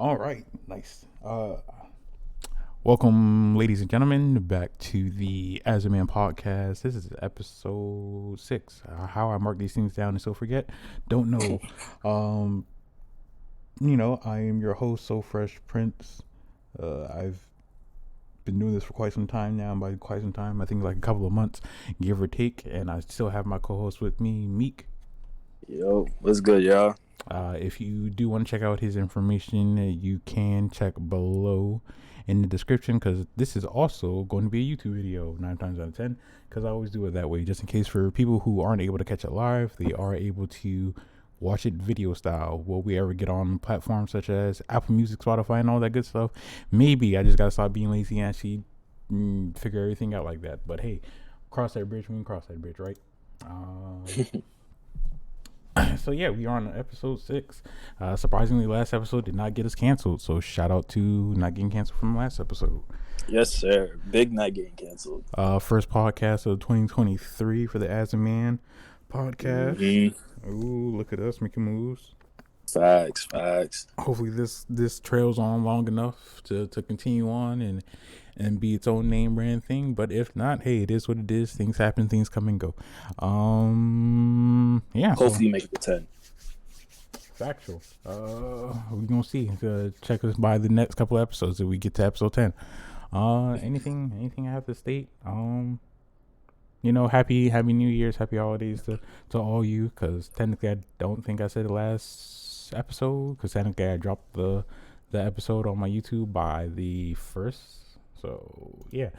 All right, nice. Welcome, ladies and gentlemen, back to the As a Man podcast. This is episode 6. How I mark these things down and so forget, don't know. Um, I am your host, So Fresh Prince. I've been doing this for quite some time now. And by quite some time, I think like a couple of months, give or take. And I still have my co-host with me, Meek. Yo, what's good, y'all? If you do want to check out his information, you can check below in the description because this is also going to be a YouTube video 9 times out of 10 because I always do it that way just in case for people who aren't able to catch it live, they are able to watch it video style. Will we ever get on platforms such as Apple Music, Spotify, and all that good stuff? Maybe. I just got to stop being lazy and actually figure everything out like that. But hey, cross that bridge when we cross that bridge, right? So yeah, we are on episode 6. Surprisingly, last episode did not get us canceled. So shout out to not getting canceled from last episode. Yes, sir. Big night getting canceled. First podcast of 2023 for the As a Man podcast. Mm-hmm. Ooh, look at us making moves. Facts. Hopefully this trails on long enough to continue on and be its own name brand thing. But if not, hey, it is what it is. Things happen, things come and go. Yeah. Hopefully you make it to 10. Factual. We gonna see. Check us by the next couple of episodes if we get to episode 10. Anything I have to state? Happy New Year's, happy holidays to all you. Because technically, I don't think I said the last episode. Because technically, I dropped the episode on my YouTube by the 1st. So yeah,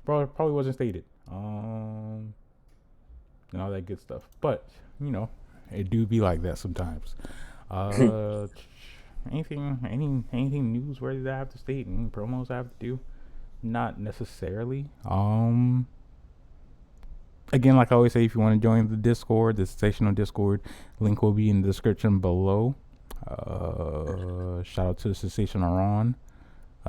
probably wasn't stated. And all that good stuff. But it do be like that sometimes. Anything newsworthy that I have to state? Any promos I have to do? Not necessarily. Again, like I always say, if you want to join the Discord, the sensational Discord, link will be in the description below. Shout out to the sensational Ron.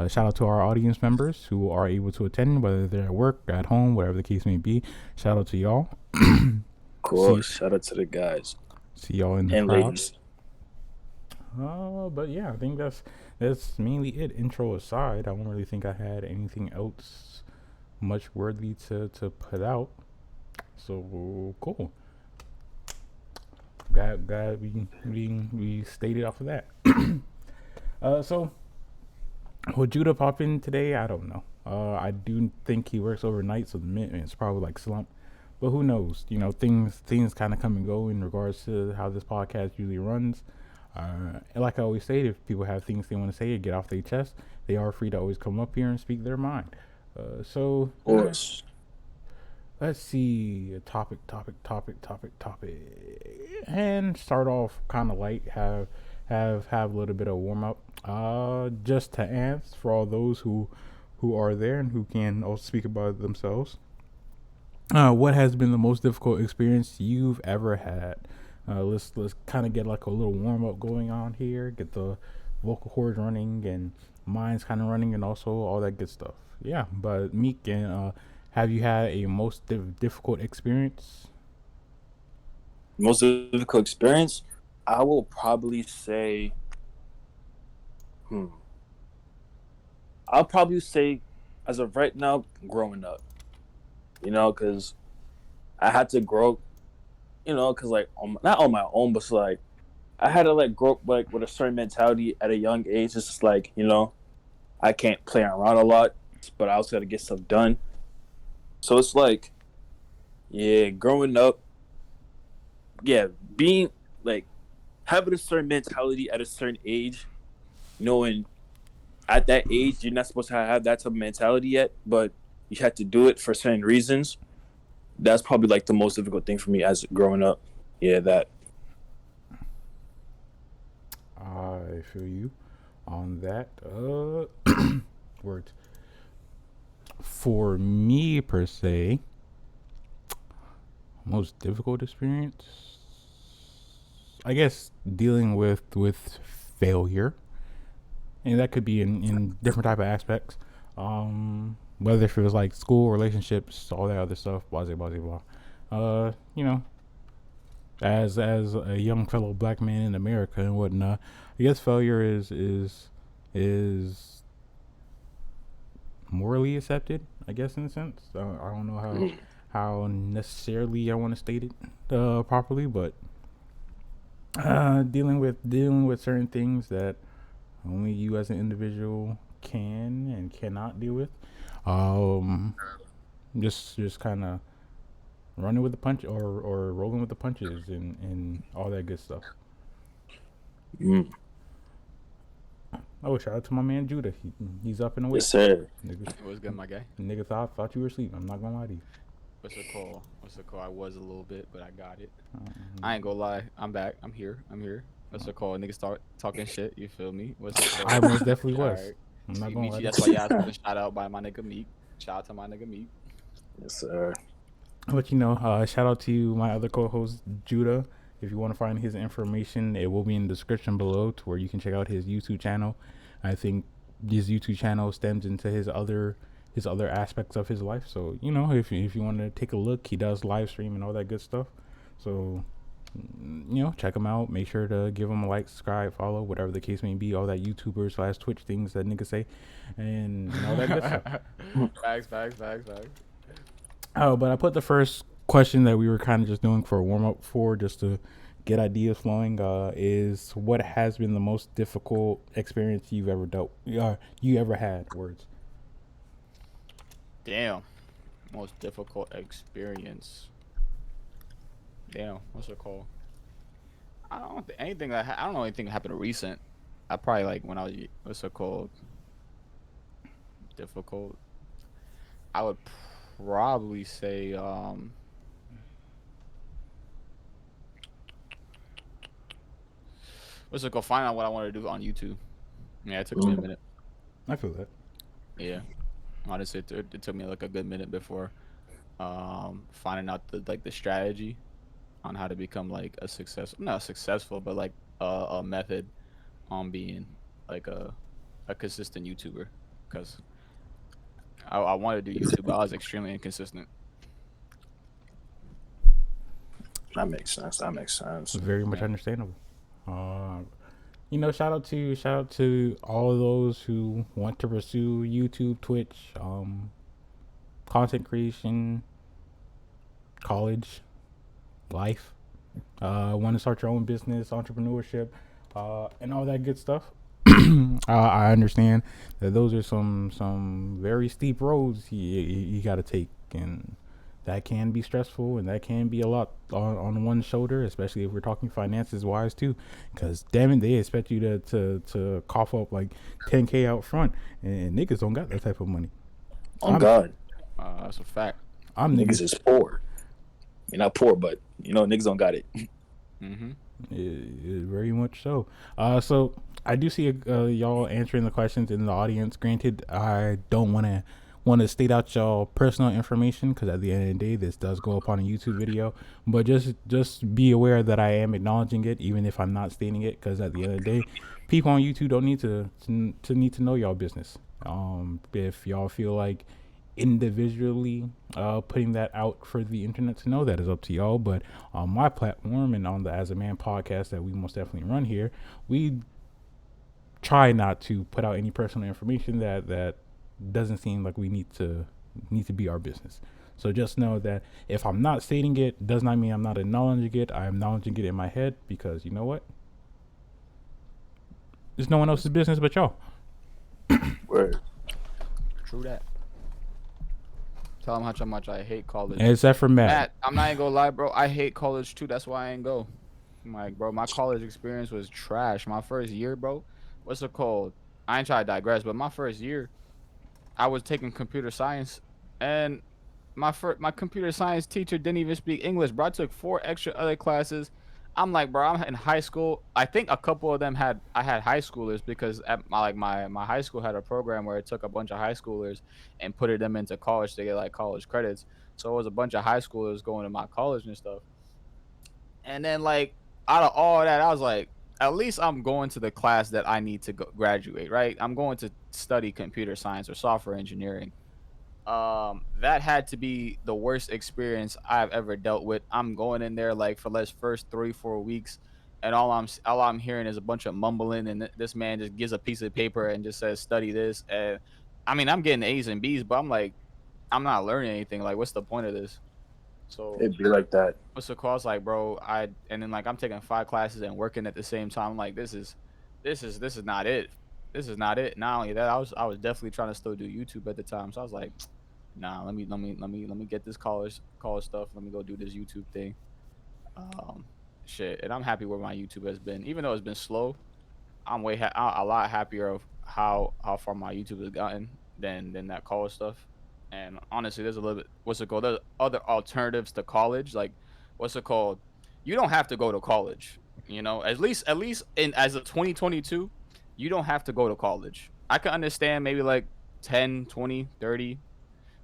Shout out to our audience members who are able to attend, whether they're at work, at home, whatever the case may be. Shout out to y'all. Of course, shout out to the guys. See y'all in the and crowd. Ladies. But yeah, I think that's mainly it. Intro aside, I don't really think I had anything else much worthy to put out. So cool. Glad we stated off of that. So will Judah pop in today? I don't know. I do think he works overnight, so the minute's probably like slump. But who knows? Things kind of come and go in regards to how this podcast usually runs. And like I always say, if people have things they want to say or get off their chest, they are free to always come up here and speak their mind. So Of course. Let's see. Topic. And start off kind of light. Have a little bit of warm up. Just to answer for all those who are there and who can also speak about themselves. What has been the most difficult experience you've ever had? Let's kind of get like a little warm up going on here. Get the vocal cords running and minds kind of running, and also all that good stuff. Yeah, but Meek, and have you had a most difficult experience? Most difficult experience? I will probably say, I'll probably say, as of right now, growing up. Because I had to grow, because like not on my own, but like I had to like grow up like with a certain mentality at a young age. It's just like I can't play around a lot, but I also got to get stuff done. So it's like, yeah, growing up, yeah, being like having a certain mentality at a certain age, knowing at that age you're not supposed to have that type of mentality yet, but you had to do it for certain reasons. That's probably like the most difficult thing for me as growing up. Yeah, that. I feel you on that. Words. For me per se, most difficult experience, I guess dealing with failure, and that could be in different type of aspects. Whether if it was like school, relationships, all that other stuff, blah blah blah blah. As a young fellow black man in America and whatnot, I guess failure is is morally accepted, I guess, in a sense. I don't know how necessarily I want to state it properly, but dealing with certain things that only you as an individual can and cannot deal with. Um, just kind of running with the punch or rolling with the punches and all that good stuff. Mm. Oh, shout out to my man Judah. He's up and awake. Yes, sir. Nigga, It was good, my guy. nigga thought you were asleep. I'm not gonna lie to you. What's the call? What's the call? I was a little bit, but I got it. Um, I ain't gonna lie. I'm back. I'm here. I'm here. What's the call? Niggas start talking shit. You feel me? What's the I call? most definitely All was. right. I'm not See, gonna lie Michi, to that's why y'all got a shout out by my nigga Meek. Shout out to my nigga Meek. Yes, sir. you. But shout out to my other co-host Judah. If you want to find his information, it will be in the description below, to where you can check out his YouTube channel. I think his YouTube channel stems into his other aspects of his life. So if you want to take a look, he does live stream and all that good stuff. So check him out. Make sure to give him a like, subscribe, follow, whatever the case may be. All that YouTuber/Twitch things that niggas say, and all that good stuff. Facts. Oh, but I put the first question that we were kind of just doing for a warm up for, just to get ideas flowing. Is what has been the most difficult experience you've ever you ever had? Words. Damn. Most difficult experience. Damn. What's it called? I don't think anything I don't know anything that happened recent. I probably like when I was what's it called? Difficult. I would probably say what's it called? Find out what I want to do on YouTube. Yeah, it took me a minute. I feel that. Yeah, honestly, it took me like a good minute before finding out the strategy on how to become like a not successful, but like a method on being like a consistent YouTuber. Because I wanted to do YouTube, but I was extremely inconsistent. That makes sense. That makes sense. Very much Yeah. understandable. Shout out to all of those who want to pursue YouTube, Twitch, content creation, college, life. Want to start your own business, entrepreneurship, and all that good stuff. I understand that those are some very steep roads you got to take, and that can be stressful, and that can be a lot on one shoulder, especially if we're talking finances wise too. Because damn it, they expect you to cough up like 10K out front, and niggas don't got that type of money. On I'm- God, That's a fact. I'm niggas is poor. You're not poor, but niggas don't got it. Mm-hmm. Very much so. So I do see y'all answering the questions in the audience. Granted, I don't want to state out y'all personal information, because at the end of the day, this does go up on a YouTube video. But just be aware that I am acknowledging it, even if I'm not stating it, because at the end of the day, people on YouTube don't need to need to know y'all business. If y'all feel like individually putting that out for the internet to know, that is up to y'all. But on my platform and on the As a Man podcast that we most definitely run here, we try not to put out any personal information that doesn't seem like we need to be our business. So just know that if I'm not stating it, does not mean I'm not acknowledging it. I'm acknowledging it in my head, because you know what? It's no one else's business but y'all. Word. True that. Tell them how much I hate college. Except for Matt. Matt, I'm not even gonna lie, bro. I hate college too. That's why I ain't go. I'm like, bro, my college experience was trash. My first year, bro. What's it called? I ain't trying to digress, but my first year, I was taking computer science, and my computer science teacher didn't even speak English, bro. I took 4 extra other classes. I'm like, bro, I'm in high school. I think a couple of them had high schoolers, because at my high school had a program where it took a bunch of high schoolers and put them into college to get like college credits. So it was a bunch of high schoolers going to my college and stuff. And then like out of all that, I was like, at least I'm going to the class that I need to graduate, right? I'm going to study computer science or software engineering. That had to be the worst experience I've ever dealt with. I'm going in there like for the first 3-4 weeks, and all I'm hearing is a bunch of mumbling, and this man just gives a piece of paper and just says study this, and I mean I'm getting A's and B's, but I'm like I'm not learning anything. Like, what's the point of this? So It'd be like that. what's the cost? Like, bro, and then like I'm taking 5 classes and working at the same time. I'm like, this is not it. This is not it. Not only that, I was definitely trying to still do YouTube at the time. So I was like, nah, let me get this college stuff. Let me go do this YouTube thing. Um, shit, and I'm happy where my YouTube has been, even though it's been slow. I'm a lot happier of how far my YouTube has gotten than that college stuff. And honestly, there's a little bit what's it called? There's other alternatives to college. Like what's it called? You don't have to go to college. At least in as of 2022, you don't have to go to college. I can understand maybe like 10, 20, 30,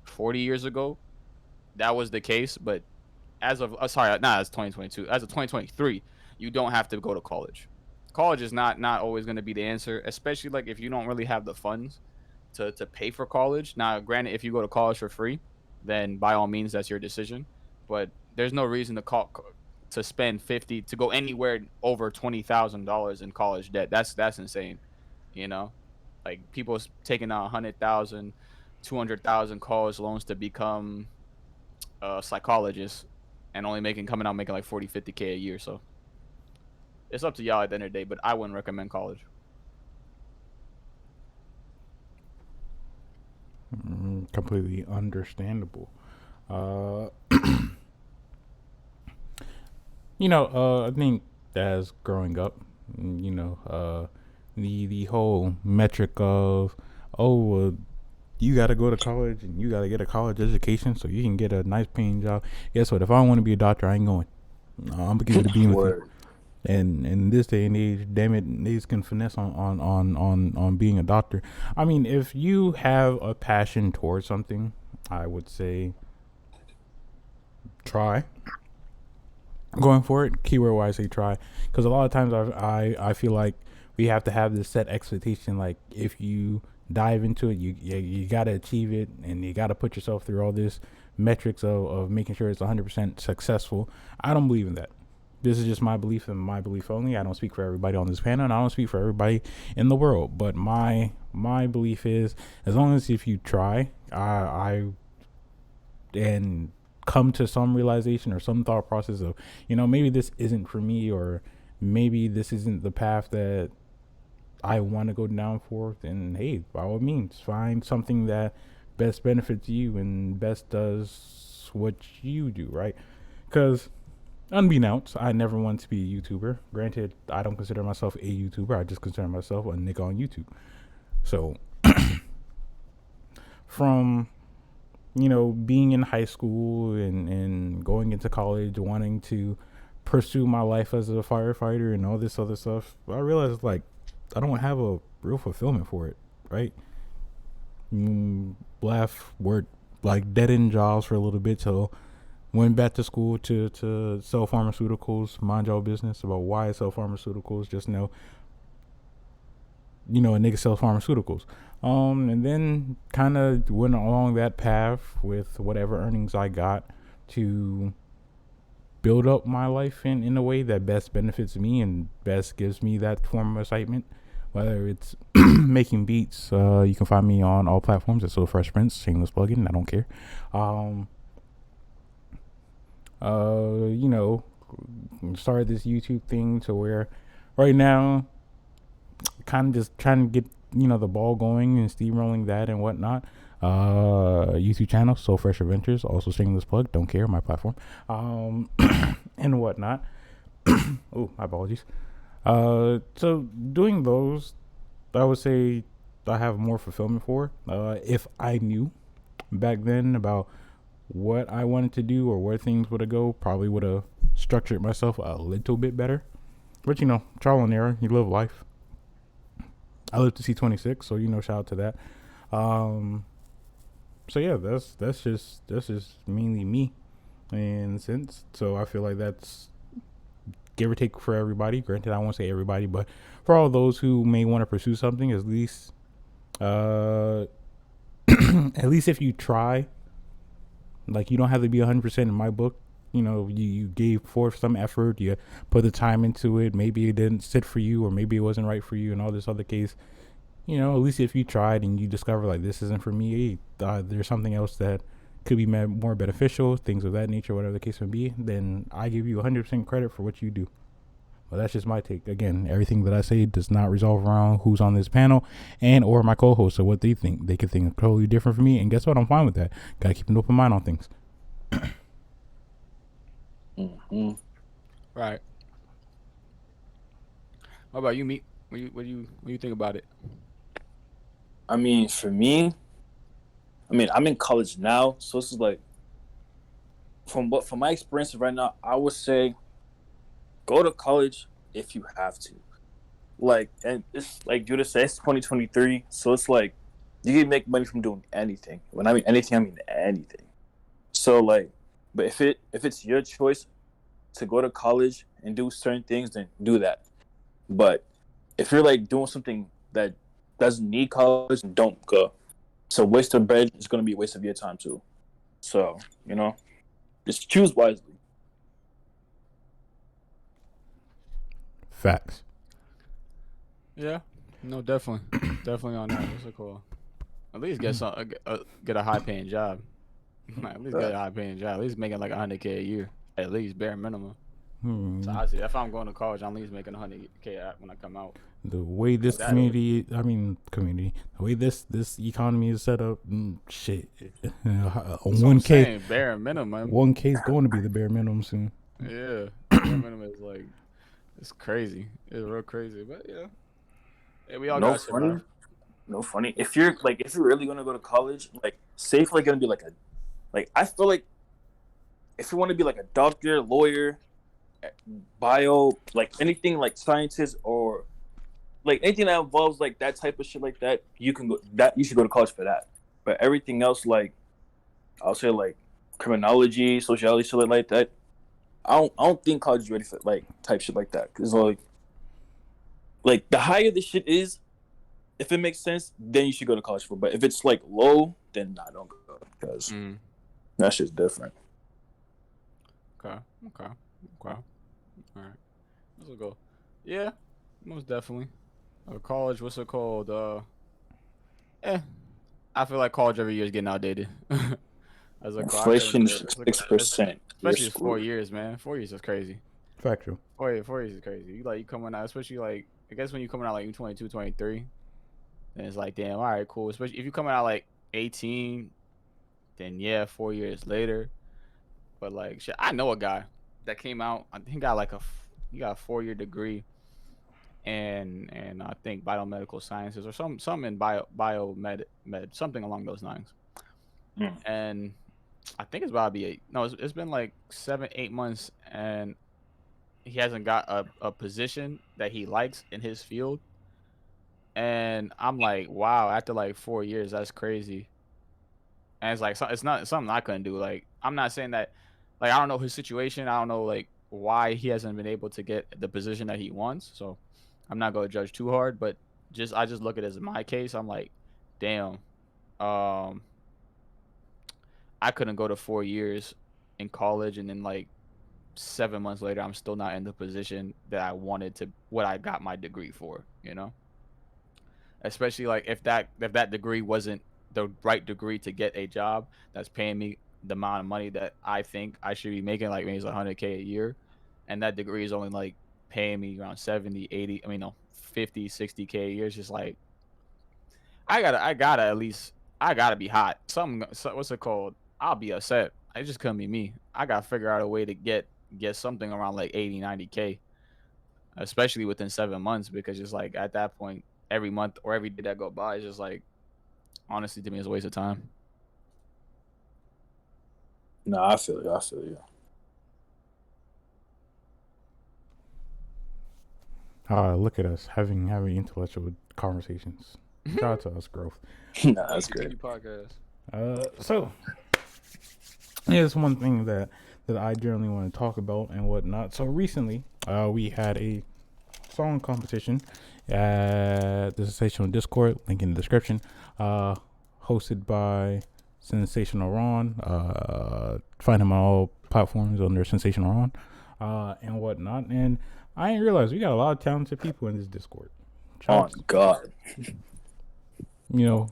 40 years ago that was the case, but as of sorry, not as 2022, as of 2023, you don't have to go to college. College is not always going to be the answer, especially like if you don't really have the funds to pay for college. Now, granted, if you go to college for free, then by all means that's your decision. But there's no reason to spend 50 to go anywhere over $20,000 in college debt. That's insane. You know, like people taking out 100,000, 200,000 college loans to become a psychologist and only coming out making like 40, 50K a year. So it's up to y'all at the end of the day, but I wouldn't recommend college. Completely understandable. Uh, I think as growing up, the whole metric of, you got to go to college and you got to get a college education so you can get a nice paying job. Guess what? If I want to be a doctor, I ain't going. I'm gonna keep it a beam with you. And in this day and age, damn it, niggas can finesse on being a doctor. I mean, if you have a passion towards something, I would say try going for it. Keyword why I say try, because a lot of times I feel like we have to have this set expectation. Like if you dive into it, you gotta achieve it, and you gotta put yourself through all this metrics of making sure it's 100% successful. I don't believe in that. This is just my belief and my belief only. I don't speak for everybody on this panel, and I don't speak for everybody in the world. But my belief is, as long as if you try, I and come to some realization or some thought process of, maybe this isn't for me, or maybe this isn't the path that I want to go down for, then hey, by all means, find something that best benefits you and best does what you do, right? Because unbeknownst, I never wanted to be a YouTuber. Granted, I don't consider myself a YouTuber. I just consider myself a nigga on YouTube. So, from, being in high school and going into college, wanting to pursue my life as a firefighter and all this other stuff, I realized, like, I don't have a real fulfillment for it, right? Worked, like, dead-end jobs for a little bit, so went back to school to sell pharmaceuticals, mind y'all business about why I sell pharmaceuticals. Just know, a nigga sells pharmaceuticals. And then kind of went along that path with whatever earnings I got to build up my life in a way that best benefits me and best gives me that form of excitement. Whether it's making beats, you can find me on all platforms at So Fresh Prince, shameless plugin, I don't care. Started this YouTube thing to where right now kind of just trying to get, the ball going and steamrolling that and whatnot. YouTube channel, So Fresh Adventures, also shameless plug, don't care, my platform, and whatnot. Oh, my apologies. So doing those, I would say I have more fulfillment for. If I knew back then about what I wanted to do or where things would have go, probably would have structured myself a little bit better. But trial and error, you live life. I live to see 26, so shout out to that. So yeah, that's just mainly me in a sense. So I feel like that's give or take for everybody. Granted, I won't say everybody, but for all those who may want to pursue something, at least at least if you try, like, you don't have to be 100% in my book. you gave forth some effort, you put the time into it. Maybe it didn't sit for you, or maybe it wasn't right for you, and all this other case. At least if you tried and you discover like this isn't for me, there's something else that could be more beneficial, things of that nature, whatever the case may be, then I give you 100% credit for what you do. But that's just my take. Again, everything that I say does not resolve around who's on this panel and or my co-hosts or what they think. They could think totally different from me, and guess what? I'm fine with that. Gotta keep an open mind on things. Mm-hmm. Right. What about you, Meat? What do you think about it? I mean, for me, I'm in college now, so this is like, from my experience right now, I would say go to college if you have to. Like, and it's like Judah said, it's 2023, so it's like you can make money from doing anything. When I mean anything, I mean anything. So like, but if it's your choice to go to college and do certain things, then do that. But if you're like doing something that doesn't need college, don't go. So waste of bread is going to be a waste of your time too. So just choose wisely. Facts. Yeah. No, definitely, definitely on that. What's it called? At least get get a high paying job. At least get a high paying job. At least making like $100K a year. At least bare minimum. So I see if I'm going to college, I'm at least making $100K when I come out. The way this the way this economy is set up, shit. 1K, bare minimum. 1K is going to be the bare minimum soon. Yeah, bare minimum is like, it's crazy. It's real crazy, but yeah, we all got survive. No funny. If you're really gonna go to college, like, say if like gonna be like I feel like if you want to be like a doctor, lawyer, bio, like anything like scientist or like anything that involves like that type of shit like that, you should go to college for that. But everything else, like I'll say like criminology, sociology, shit like that, I don't think college is ready for like type shit like that. Cause like the higher the shit is, if it makes sense, then you should go to college for. But if it's like low, then don't go because that shit's different. Okay. All right. Let's go. Yeah, most definitely. College, what's it called? I feel like college every year is getting outdated. As a inflation is 6%. Especially 4 years, man. 4 years is crazy. Factual. 4 years is crazy. You coming out, especially like I guess when you coming out like you 22, 23, then it's like damn, all right, cool. Especially if you coming out like 18, then yeah, 4 years later. But like shit, I know a guy that came out. I think he got he got a 4-year degree, and I think biomedical sciences or some in biomed something along those lines. And I think it's about to be it's been like 7-8 months, and he hasn't got a position that he likes in his field. And I'm like, wow, after like 4 years, that's crazy. And it's like it's not something I couldn't do. Like I'm not saying that, like I don't know his situation. I don't know like why he hasn't been able to get the position that he wants. So I'm not gonna judge too hard. But I just look at it as my case. I'm like, damn, I couldn't go to 4 years in college, and then like 7 months later, I'm still not in the position that I wanted to, what I got my degree for. Especially like if that degree wasn't the right degree to get a job that's paying me the amount of money that I think I should be making, like maybe it's 100K a year, and that degree is only like paying me around 70, 80, 50, 60K a year. It's just like I gotta at least, I gotta be hot. What's it called? I'll be upset. It just couldn't be me. I gotta figure out a way to get something around like 80, 90K, especially within 7 months, because just like at that point, every month or every day that go by is just like, honestly, to me, it's a waste of time. No, I feel you. Look at us having intellectual conversations. Shout out to us, growth. Nah, that's great. Podcast. So here's one thing that I generally want to talk about and whatnot. So recently, we had a song competition at the Sensational Discord, link in the description, hosted by Sensational Ron. Find him on all platforms under Sensational On, and whatnot. And I didn't realize we got a lot of talented people in this Discord. Oh God. You know,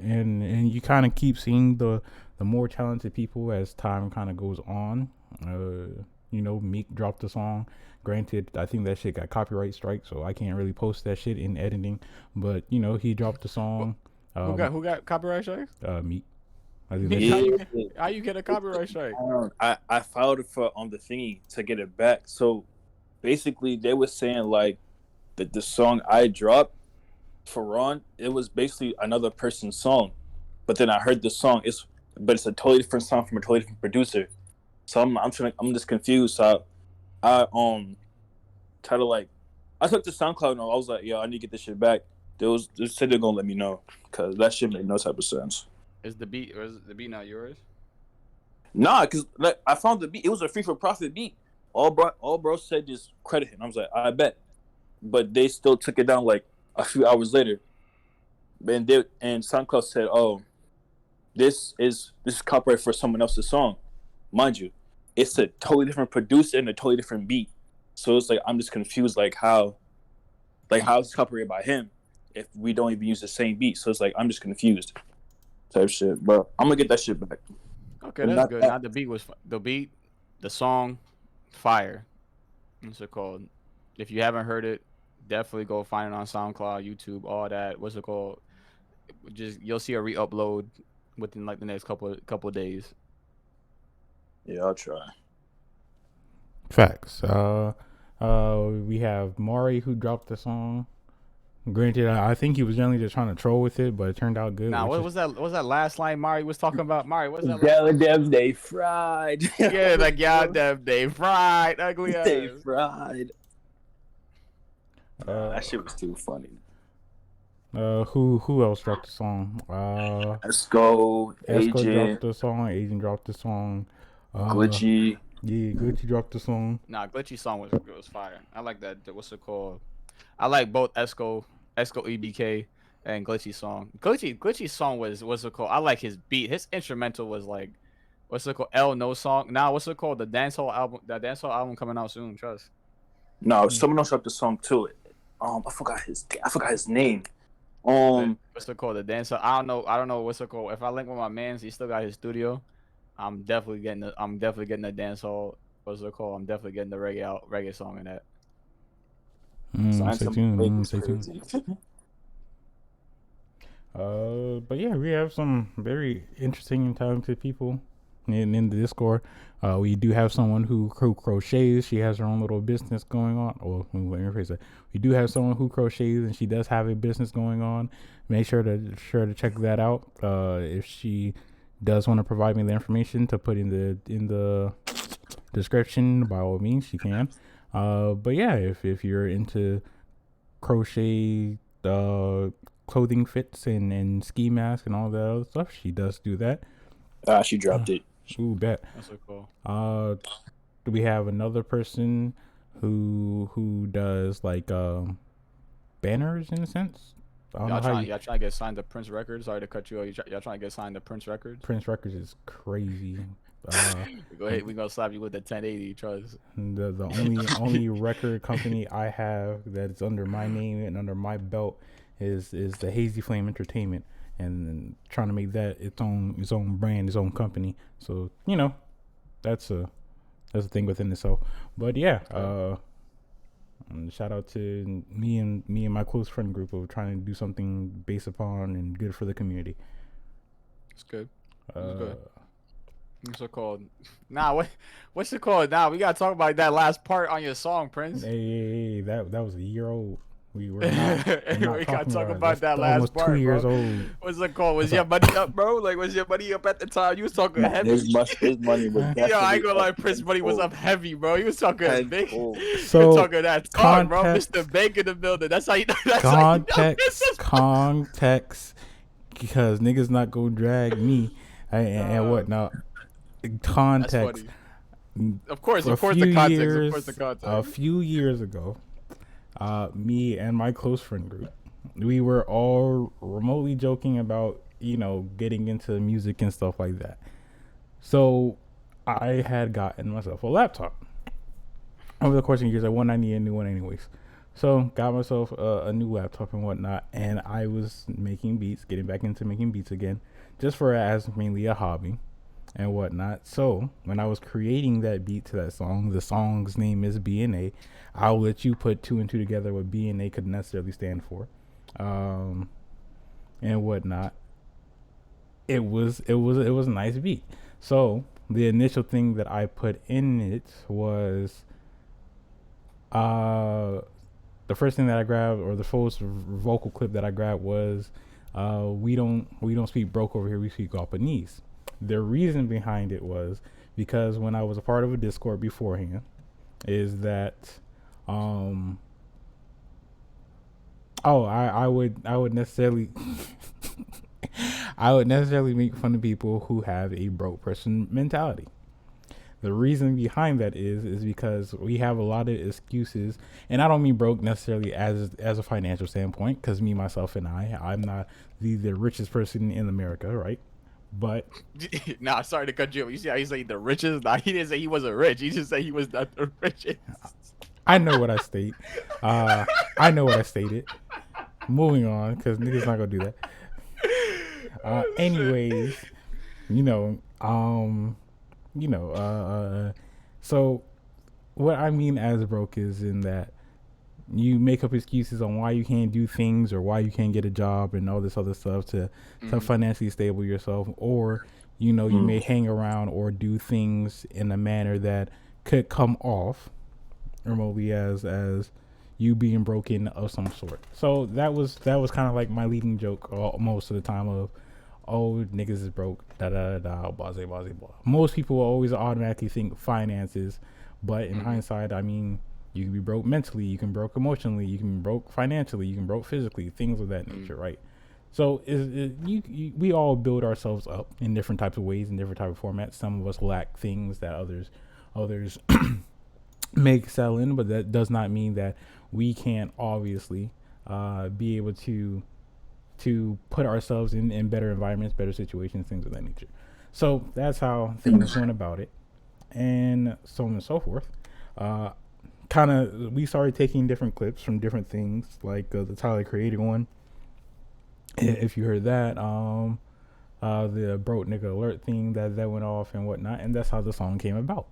and you kind of keep seeing the more talented people as time kind of goes on. You know, Meek dropped a song. Granted, I think that shit got copyright strike, so I can't really post that shit in editing. But you know, he dropped a song. Who got copyright strike? Meek. I think Meek, that how you get a copyright strike? I filed it for on the thingy to get it back. So basically, they were saying like that the song I dropped for Ron, it was basically another person's song. But then I heard the song, it's a totally different song from a totally different producer. So I'm just confused. So I try to like I took the SoundCloud and I was like, yo, I need to get this shit back. They said they're gonna let me know because that shit made no type of sense. Is the beat not yours? Nah, because like, I found the beat. It was a free for profit beat. All bro said just credit him. I was like, I bet. But they still took it down like a few hours later. And SoundCloud said, oh, this is copyright for someone else's song. Mind you, it's a totally different producer and a totally different beat. So it's like I'm just confused how it's copyrighted by him if we don't even use the same beat. So it's like I'm just confused. Type shit. But I'm gonna get that shit back. Okay, that's good. Now the beat, the song, fire. What's it called? If you haven't heard it, definitely go find it on SoundCloud, YouTube, all that. What's it called? Just you'll see a re-upload within like the next couple days. Yeah, I'll try. Facts. We have Mari who dropped the song. Granted, I think he was generally just trying to troll with it, but it turned out good. Nah, what was that? What was that last line Mari was talking about? Mari, what's that? Goddamn, they fried. Yeah, like goddamn, they fried, ugly ass. They fried. That shit was too funny. Who else dropped the song? Esco dropped the song. Agent dropped the song. Glitchy. Yeah, Glitchy dropped the song. Nah, Glitchy song was fire. I like that. What's it called? I like both Esco EBK and Glitchy song. Glitchy song was what's it called? I like his beat. His instrumental was like what's it called? L No song. Nah, what's it called? The dancehall album. That dancehall album coming out soon. Trust. No, someone else dropped the song too. I forgot his name. What's it called? The dancer. I don't know what's it called. If I link with my man's, he still got his studio. I'm definitely getting the dancehall. What's it called? I'm definitely getting the reggae song in that. Stay tuned. But yeah, we have some very interesting and talented people in the Discord. We do have someone who crochets. She has her own little business going on. Well, let me rephrase that. We do have someone who crochets, and she does have a business going on. Make sure to check that out. If she does want to provide me the information to put in the description, by all means, she can. But yeah, if you're into crochet, clothing fits and ski masks and all that other stuff, she does do that. She dropped it. Ooh, bet. That's so cool. We have another person who does like banners in a sense. Y'all trying to get signed to Prince Records? Sorry to cut you off. Y'all trying to get signed to Prince Records? Prince Records is crazy. Go ahead. We gonna slap you with the 1080. Trust. The only record company I have that's under my name and under my belt is the Hazy Flame Entertainment, and trying to make that its own brand, its own company. So you know, that's a thing within itself. But yeah, shout out to me and my close friend group of trying to do something based upon and good for the community. It's good. It's good. What's it called? Nah, what's it called? Nah, we gotta talk about that last part on your song, Prince. Hey, that was a year old. We were not. We gotta talk about that last part, 2 years bro. old. What's it called? Was your money up, bro? Like, was your money up at the time? You was talking heavy. His money was Yo, I ain't gonna lie, Prince money was up heavy, bro. He was talking big. So talking that talk, bro. Mr. Bank in the building. That's how you. Context, because niggas not gonna drag me and whatnot. Context. Of course, the context. A few years ago, me and my close friend group, we were all remotely joking about, getting into music and stuff like that. So I had gotten myself a laptop. Over the course of years, I wanted, I need a new one anyways. So got myself a new laptop and whatnot, and I was making beats, getting back into making beats again, just for as mainly a hobby and whatnot. So when I was creating that beat to that song, the song's name is BNA. I'll let you put two and two together what BNA could necessarily stand for, um, and whatnot. It was a nice beat. So the initial thing that I put in it was uh the first thing that I grabbed, or the first vocal clip that I grabbed, was we don't speak broke over here, we speak Japanese. The reason behind it was because when I was a part of a Discord beforehand, is that um I would necessarily I would necessarily make fun of people who have a broke person mentality. The reason behind that is because we have a lot of excuses, and I don't mean broke necessarily as a financial standpoint, because me, myself, and I'm not the richest person in America, right? But Nah, sorry to cut you off. You see how he say the richest? Nah, he didn't say he wasn't rich. He just said he was not the richest. I know what I state. I know what I stated. Moving on, because niggas not gonna do that. Anyways, you know, you know, so what I mean as broke is in that you make up excuses on why you can't do things or why you can't get a job and all this other stuff to financially stable yourself, or you may hang around or do things in a manner that could come off remotely as you being broken of some sort. So that was kind of like my leading joke most of the time of, oh, niggas is broke, da da da, blah blah blah blah. Most people will always automatically think finances, but in hindsight, I mean, you can be broke mentally, you can be broke emotionally, you can be broke financially, you can be broke physically, things of that nature, right? So we all build ourselves up in different types of ways, in different type of formats. Some of us lack things that others may excel in, but that does not mean that we can't obviously be able to put ourselves in better environments, better situations, things of that nature. So that's how things went about it, and so on and so forth. Kind of, we started taking different clips from different things, like the Tyler Creator one. If you heard that, the broke nigga alert thing that went off and whatnot, and that's how the song came about.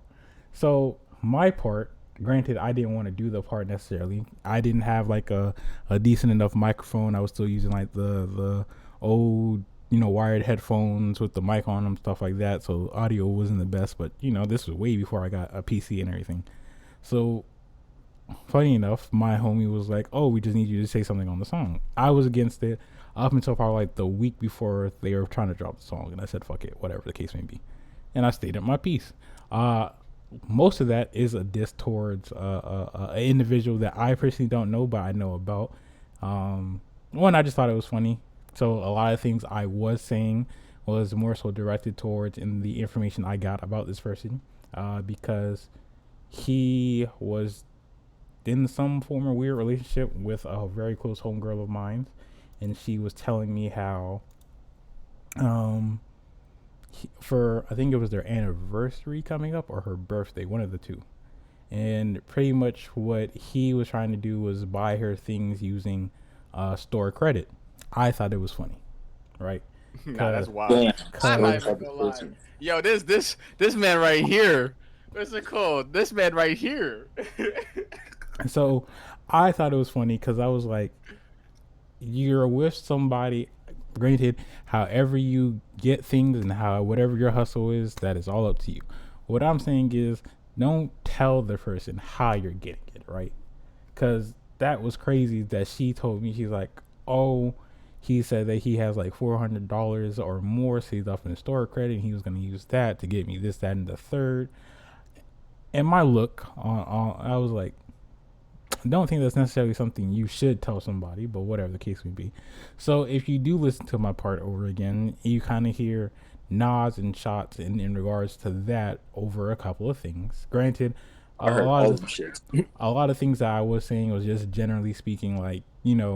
So my part, granted, I didn't want to do the part necessarily. I didn't have like a decent enough microphone. I was still using like the old wired headphones with the mic on them, stuff like that. So audio wasn't the best, but this was way before I got a PC and everything. So funny enough, my homie was like, "Oh, we just need you to say something on the song." I was against it up until probably like the week before they were trying to drop the song, and I said, "Fuck it, whatever the case may be," and I stated my piece. Most of that is a diss towards an individual that I personally don't know, but I know about. One, I just thought it was funny. So a lot of things I was saying was more so directed towards in the information I got about this person, because he was in some form of weird relationship with a very close homegirl of mine, and she was telling me how for I think it was their anniversary coming up or her birthday, one of the two. And pretty much what he was trying to do was buy her things using store credit. I thought it was funny, right? Nah, that's wild. I'm not even gonna lie. Yo, this man right here. What's it called? This man right here. So I thought it was funny because I was like, you're with somebody. Granted, however you get things and how whatever your hustle is, that is all up to you. What I'm saying is, don't tell the person how you're getting it, right? Because that was crazy that she told me. She's like, oh, he said that he has like $400 or more saved up in the store credit, and he was going to use that to get me this, that, and the third. And my look I was like, don't think that's necessarily something you should tell somebody, but whatever the case may be. So if you do listen to my part over again, you kind of hear nods and shots in regards to that over a couple of things. Granted, a lot of things that I was saying was just generally speaking, like,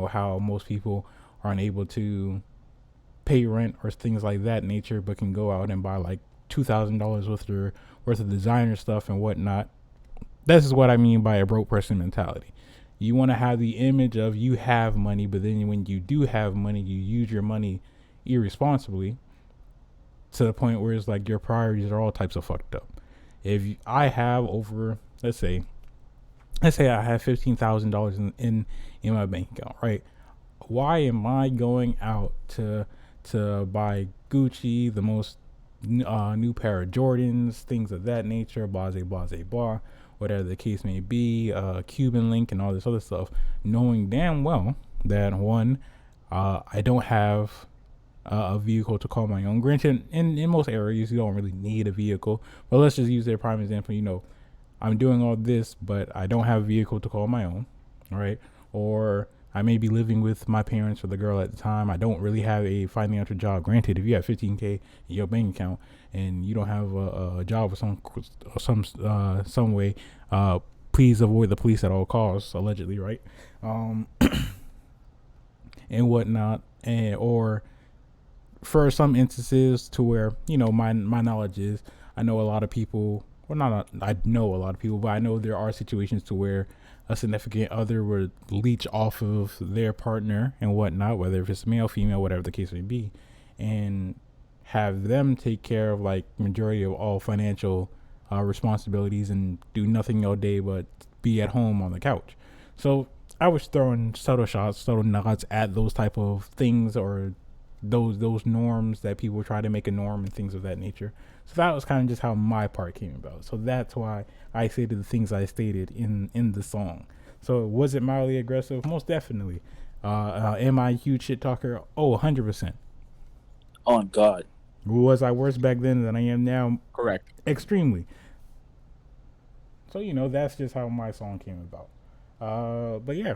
how most people aren't able to pay rent or things like that nature, but can go out and buy like $2,000 worth of designer stuff and whatnot. This is what I mean by a broke person mentality. You want to have the image of you have money, but then when you do have money, you use your money irresponsibly to the point where it's like your priorities are all types of fucked up. If I have over, let's say I have $15,000 in my bank account, right? Why am I going out to buy Gucci, the most new pair of Jordans, things of that nature, blase, blah, whatever the case may be, Cuban link and all this other stuff, knowing damn well that one, I don't have a vehicle to call my own. Granted, in most areas you don't really need a vehicle, but let's just use their prime example. I'm doing all this, but I don't have a vehicle to call my own, right? Or I may be living with my parents or the girl at the time. I don't really have a financial job. Granted, if you have $15K in your bank account and you don't have a job or some way, please avoid the police at all costs, allegedly, right? And whatnot, or for some instances to where my knowledge is, I know a lot of people. Well, not I know a lot of people, but I know there are situations to where a significant other would leech off of their partner and whatnot, whether if it's male, female, whatever the case may be, and have them take care of like majority of all financial responsibilities and do nothing all day but be at home on the couch. So I was throwing subtle shots, subtle nods at those type of things, or those norms that people try to make a norm and things of that nature. So that was kind of just how my part came about. So that's why I stated the things I stated in the song. So was it mildly aggressive? Most definitely. Am I a huge shit talker? Oh, 100%. On God. Was I worse back then than I am now? Correct. Extremely. So that's just how my song came about. But yeah,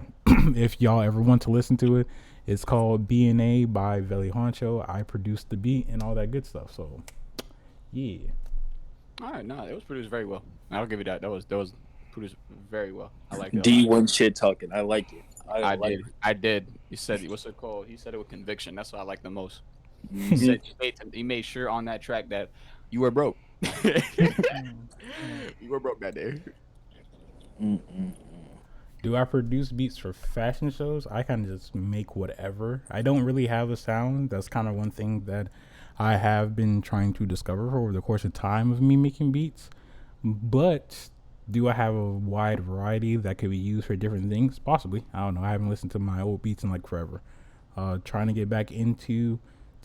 if y'all ever want to listen to it, it's called B&A by Veli Honcho. I produced the beat and all that good stuff. So yeah. All right, it was produced very well. I'll give you that. That was produced very well. I like that. D1 shit talking. I like it. I did. He said, what's it called? He said it with conviction. That's what I like the most. He said he made sure on that track that you were broke. You were broke that day. Do I produce beats for fashion shows? I kind of just make whatever. I don't really have a sound. That's kind of one thing that I have been trying to discover over the course of time of me making beats. But do I have a wide variety that could be used for different things? Possibly. I don't know. I haven't listened to my old beats in like forever. Trying to get back into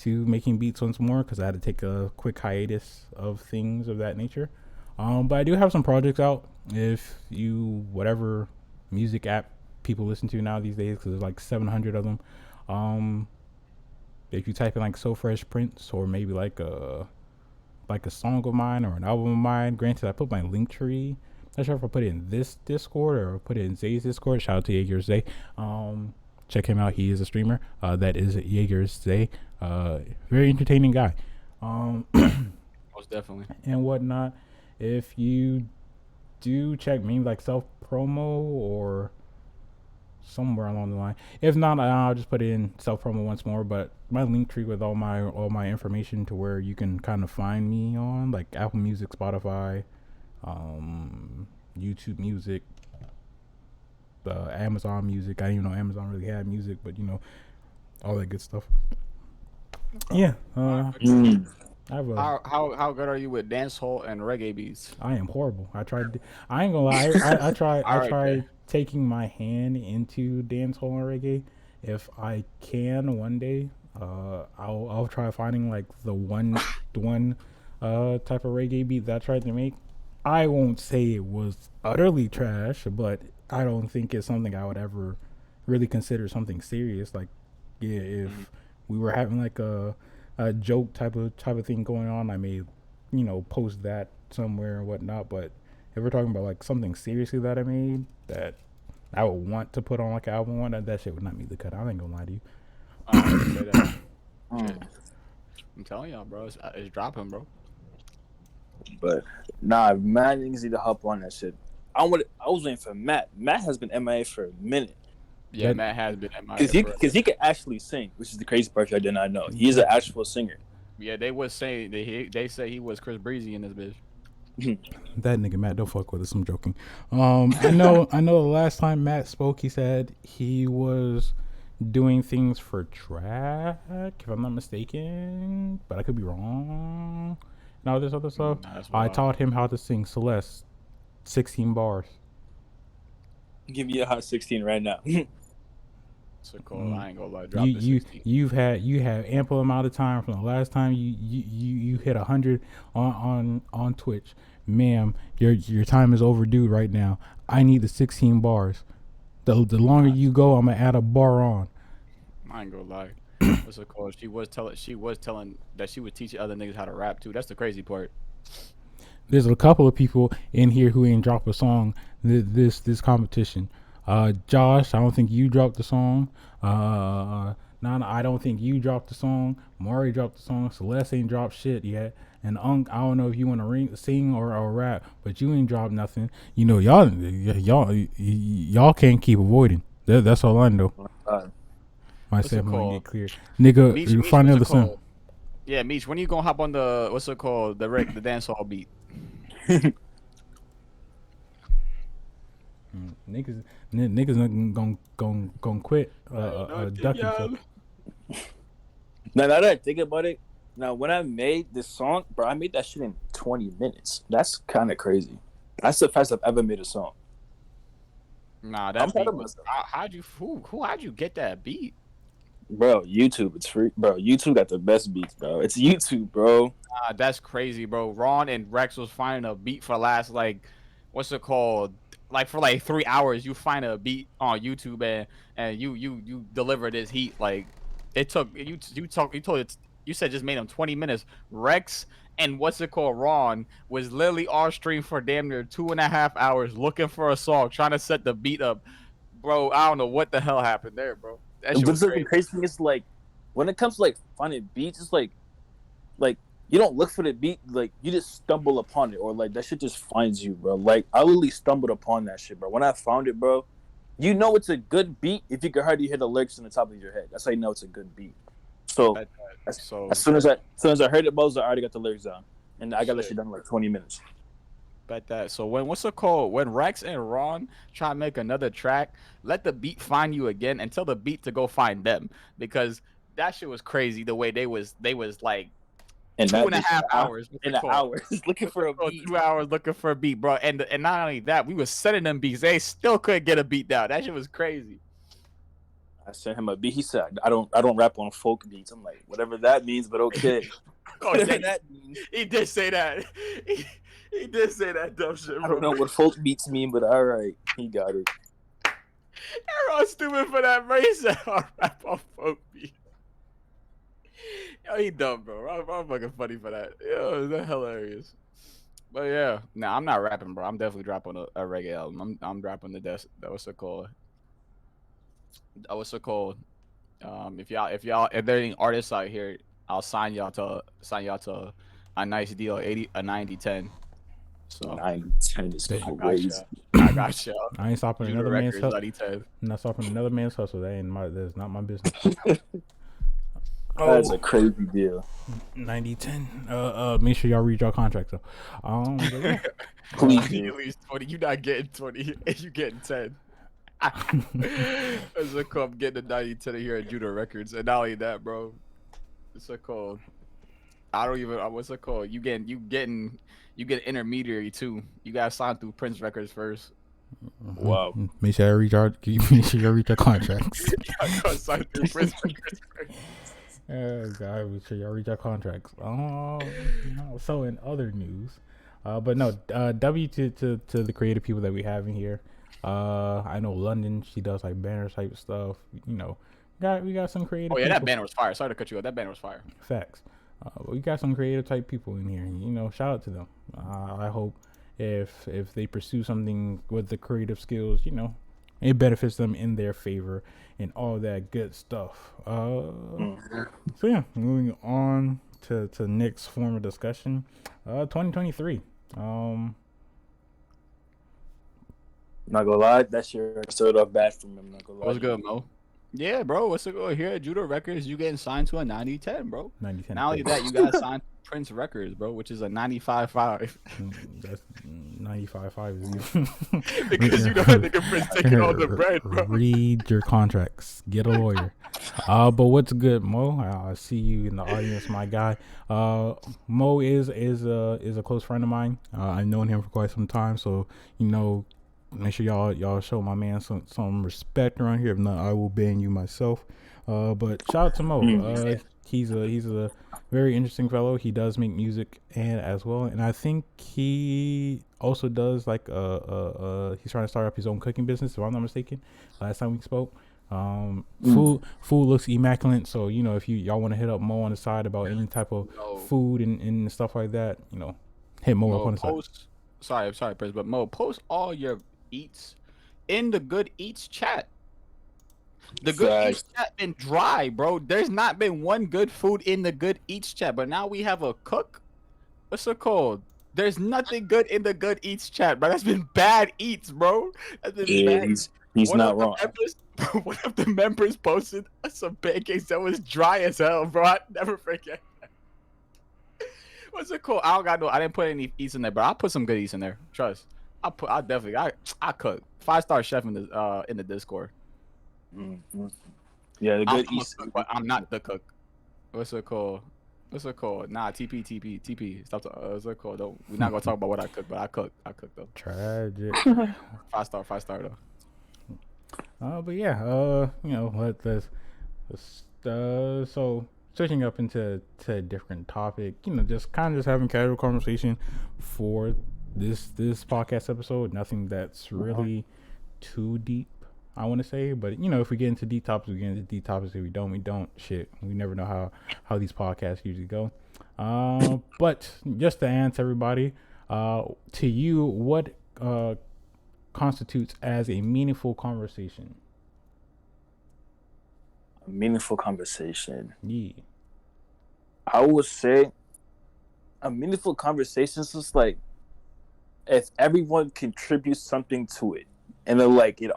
making beats once more because I had to take a quick hiatus of things of that nature. But I do have some projects out. If you, whatever music app people listen to now these days, because there's like 700 of them. If you type in like So Fresh Prince, or maybe like a song of mine or an album of mine. Granted, I put my link tree. Not sure if I put it in this Discord or put it in Zay's Discord. Shout out to Jaeger Zay. Check him out. He is a streamer. That is Jaeger Zay. Very entertaining guy. Most definitely. And whatnot. If you do check me like self promo or somewhere along the line. If not, I'll just put it in self promo once more. But my link tree with all my information to where you can kind of find me on like Apple Music, Spotify, YouTube Music, Amazon Music. I didn't even know Amazon really had music, but all that good stuff. Yeah. I have how good are you with dancehall and reggae beats? I am horrible. I ain't gonna lie. I tried taking my hand into dancehall and reggae. If I can one day, I'll try finding like the one type of reggae beat that I tried to make. I won't say it was utterly trash, but I don't think it's something I would ever really consider something serious. Like, yeah, if we were having like a joke type of thing going on, I may, post that somewhere and whatnot. But if we're talking about like something seriously that I made that I would want to put on like an album one, that shit would not meet the cut. I ain't gonna lie to you. I'm telling y'all, bro, it's dropping, bro. But nah, Matt niggas need to hop on that shit. I was waiting for Matt. Matt has been MIA for a minute. Yeah, Matt has been MIA because he can actually sing, which is the crazy part I did not know. He is an actual singer. Yeah, they was saying they say he was Chris Breezy in this bitch. That nigga Matt, don't fuck with us. I'm joking. I know. The last time Matt spoke, he said he was doing things for track, if I'm not mistaken, but I could be wrong. And all this other stuff. Nah, that's I wild. taught him how to sing Celeste, 16 bars. Give me a hot 16 right now. So cool. Mm. I ain't gonna lie. You Drop the 16. you had ample amount of time from the last time you hit 100 on Twitch, ma'am. Your time is overdue right now. I need the 16 bars. The longer Nah, you go, I'm gonna add a bar on. I ain't gonna lie. What's it called? She was telling that she would teach other niggas how to rap too. That's the crazy part. There's a couple of people in here who ain't dropped a song this competition. Josh, I don't think you dropped the song. Nana, I don't think you dropped the song. Maury dropped the song. Celeste ain't dropped shit yet. And Unk, I don't know if you want to sing or rap, but you ain't dropped nothing. You know, y'all can't keep avoiding. That's all I know. What's it Myself want to called? get clear, nigga. Meech, You Meech, find what's another it son. called? Yeah, Meech, when you gonna hop on the what's it called? The dance hall beat. Niggas not gonna quit duck himself. Now that I think about it, now when I made this song, bro, I made that shit in 20 minutes. That's kind of crazy. That's the fastest I've ever made a song. Nah, I'm that proud beat of was. myself. How'd you how'd you get that beat? Bro, YouTube, it's free. Bro, YouTube got the best beats, bro. It's YouTube, bro. That's crazy, bro. Ron and Rex was finding a beat for the last like, what's it called? Like for like 3 hours, you find a beat on YouTube and you deliver this heat. Like it took you told it you said just made them 20 minutes. Rex and what's it called? Ron was literally on stream for damn near 2.5 hours looking for a song, trying to set the beat up. Bro, I don't know what the hell happened there, bro. That shit But was the crazy. crazy thing is, like, when it comes to like finding beats, it's like you don't look for the beat, like you just stumble upon it, or like that shit just finds you, bro. Like I literally stumbled upon that shit, bro. When I found it, bro, you know it's a good beat if you can hardly hear the lyrics in the top of your head. That's how you know it's a good beat. So That, as, so as soon as I heard it, bro, I already got the lyrics down, and I got that shit. shit done in like 20 minutes. Bet that. So when what's it called? When Rex and Ron try to make another track, let the beat find you again and tell the beat to go find them because that shit was crazy. The way they was like And two that and a bitch half hours. What's in it an called? hour looking What's for it a called? beat. 2 hours looking for a beat, bro. And not only that, we was sending them beats. They still couldn't get a beat down. That shit was crazy. I sent him a beat. He said, "I don't rap on folk beats." I'm like, whatever that means, but okay. Oh Whatever yeah, that means. he did say that. He did say that dumb shit, I bro. don't know what folk beats mean, but all right, he got it. Everyone's stupid for that, bro. He said, "I'll rap off folk beat." Yo, he dumb, bro. I'm fucking funny for that. Yo, that's hilarious. But yeah, nah, I'm not rapping, bro. I'm definitely dropping a reggae album. I'm dropping that what's it called? What's it called? If there are any artists out here, I'll sign y'all to a nice deal, 90-10. So 9-10 is They, I got crazy. you. I got you. I ain't stopping Judah another man's Records hustle. 90-10. I'm not stopping another man's hustle. That's not my business. That's Oh, a crazy deal. 90-10. Make sure y'all read your contracts though. But yeah. Please You do. at least 20. You not getting 20. You getting 10. It's a called getting a 90-10 here at Judah Records, and not only that, bro. It's a called. I don't even. What's it called? You get intermediary too. You gotta sign through Prince Records first. Wow. Make sure y'all read your make sure y'all read your contracts. You gotta sign through Prince Records first. God, make sure y'all read your contracts. So in other news, but no, W to the creative people that we have in here. I know London, she does like banner type stuff. You know, we got some creative. Oh yeah, people. that banner was fire. Sorry to cut you off. That banner was fire. Facts. We got some creative type people in here. You know, shout out to them. I hope if they pursue something with the creative skills, you know, it benefits them in their favor and all that good stuff. So yeah, moving on to next form of discussion. 2023. Not gonna lie, that shit started off bad for me. I'm not gonna lie. What's good, Mo? Yeah, bro. What's it called? Here at Judo Records, you getting signed to a 90-10, bro. 9010. Not only that, you got signed to Prince Records, bro, which is a 95.5. That's 95.5 is Because you know even. that nigga Prince taking all the bread, bro. Read your contracts. Get a lawyer. But what's good, Mo? I see you in the audience, my guy. Mo is a close friend of mine. I've known him for quite some time, so you know, make sure y'all show my man some respect around here. If not, I will ban you myself. But shout out to Mo. He's a very interesting fellow. He does make music and as well, and I think he also does like he's trying to start up his own cooking business. If I'm not mistaken, last time we spoke. Food looks immaculate. So you know, if y'all want to hit up Mo on the side about any type of No, food and stuff like that, you know, hit Mo up Mo, on the side. post. Sorry, Prince, but Mo, post all your eats in the Good Eats chat. The Good Eats Facts. chat been dry, bro. There's not been one good food in the Good Eats chat, but now we have a cook. What's it called? There's nothing good in the Good Eats chat, bro. That's been bad eats, bro. That's been Yeah, bad. he's One of not the wrong. members, one of the members posted some pancakes that was dry as hell, bro. I never forget. What's it called? I don't got no. I didn't put any eats in there, but I'll put some good eats in there. Trust. I definitely. I cook. 5-star chef in the Discord. Mhm. Yeah, the I'm good a East. cook, but I'm not the cook. What's it called? What's it called? Nah, TP. Stop. What's it called? Don't. We're not gonna talk about what I cook, but I cook. I cook though. Tragic. 5-star though. But yeah, you know, so switching up into to a different topic, you know, just kind of just having casual conversation for this podcast episode. Nothing that's really too deep, I want to say, but you know, if we get into deep topics, we get into deep topics. If we don't, we don't. Shit, we never know how these podcasts usually go. But just to answer everybody, to you, what constitutes as a meaningful conversation? A meaningful conversation. Yeah. I would say a meaningful conversation is just like if everyone contributes something to it, and then like it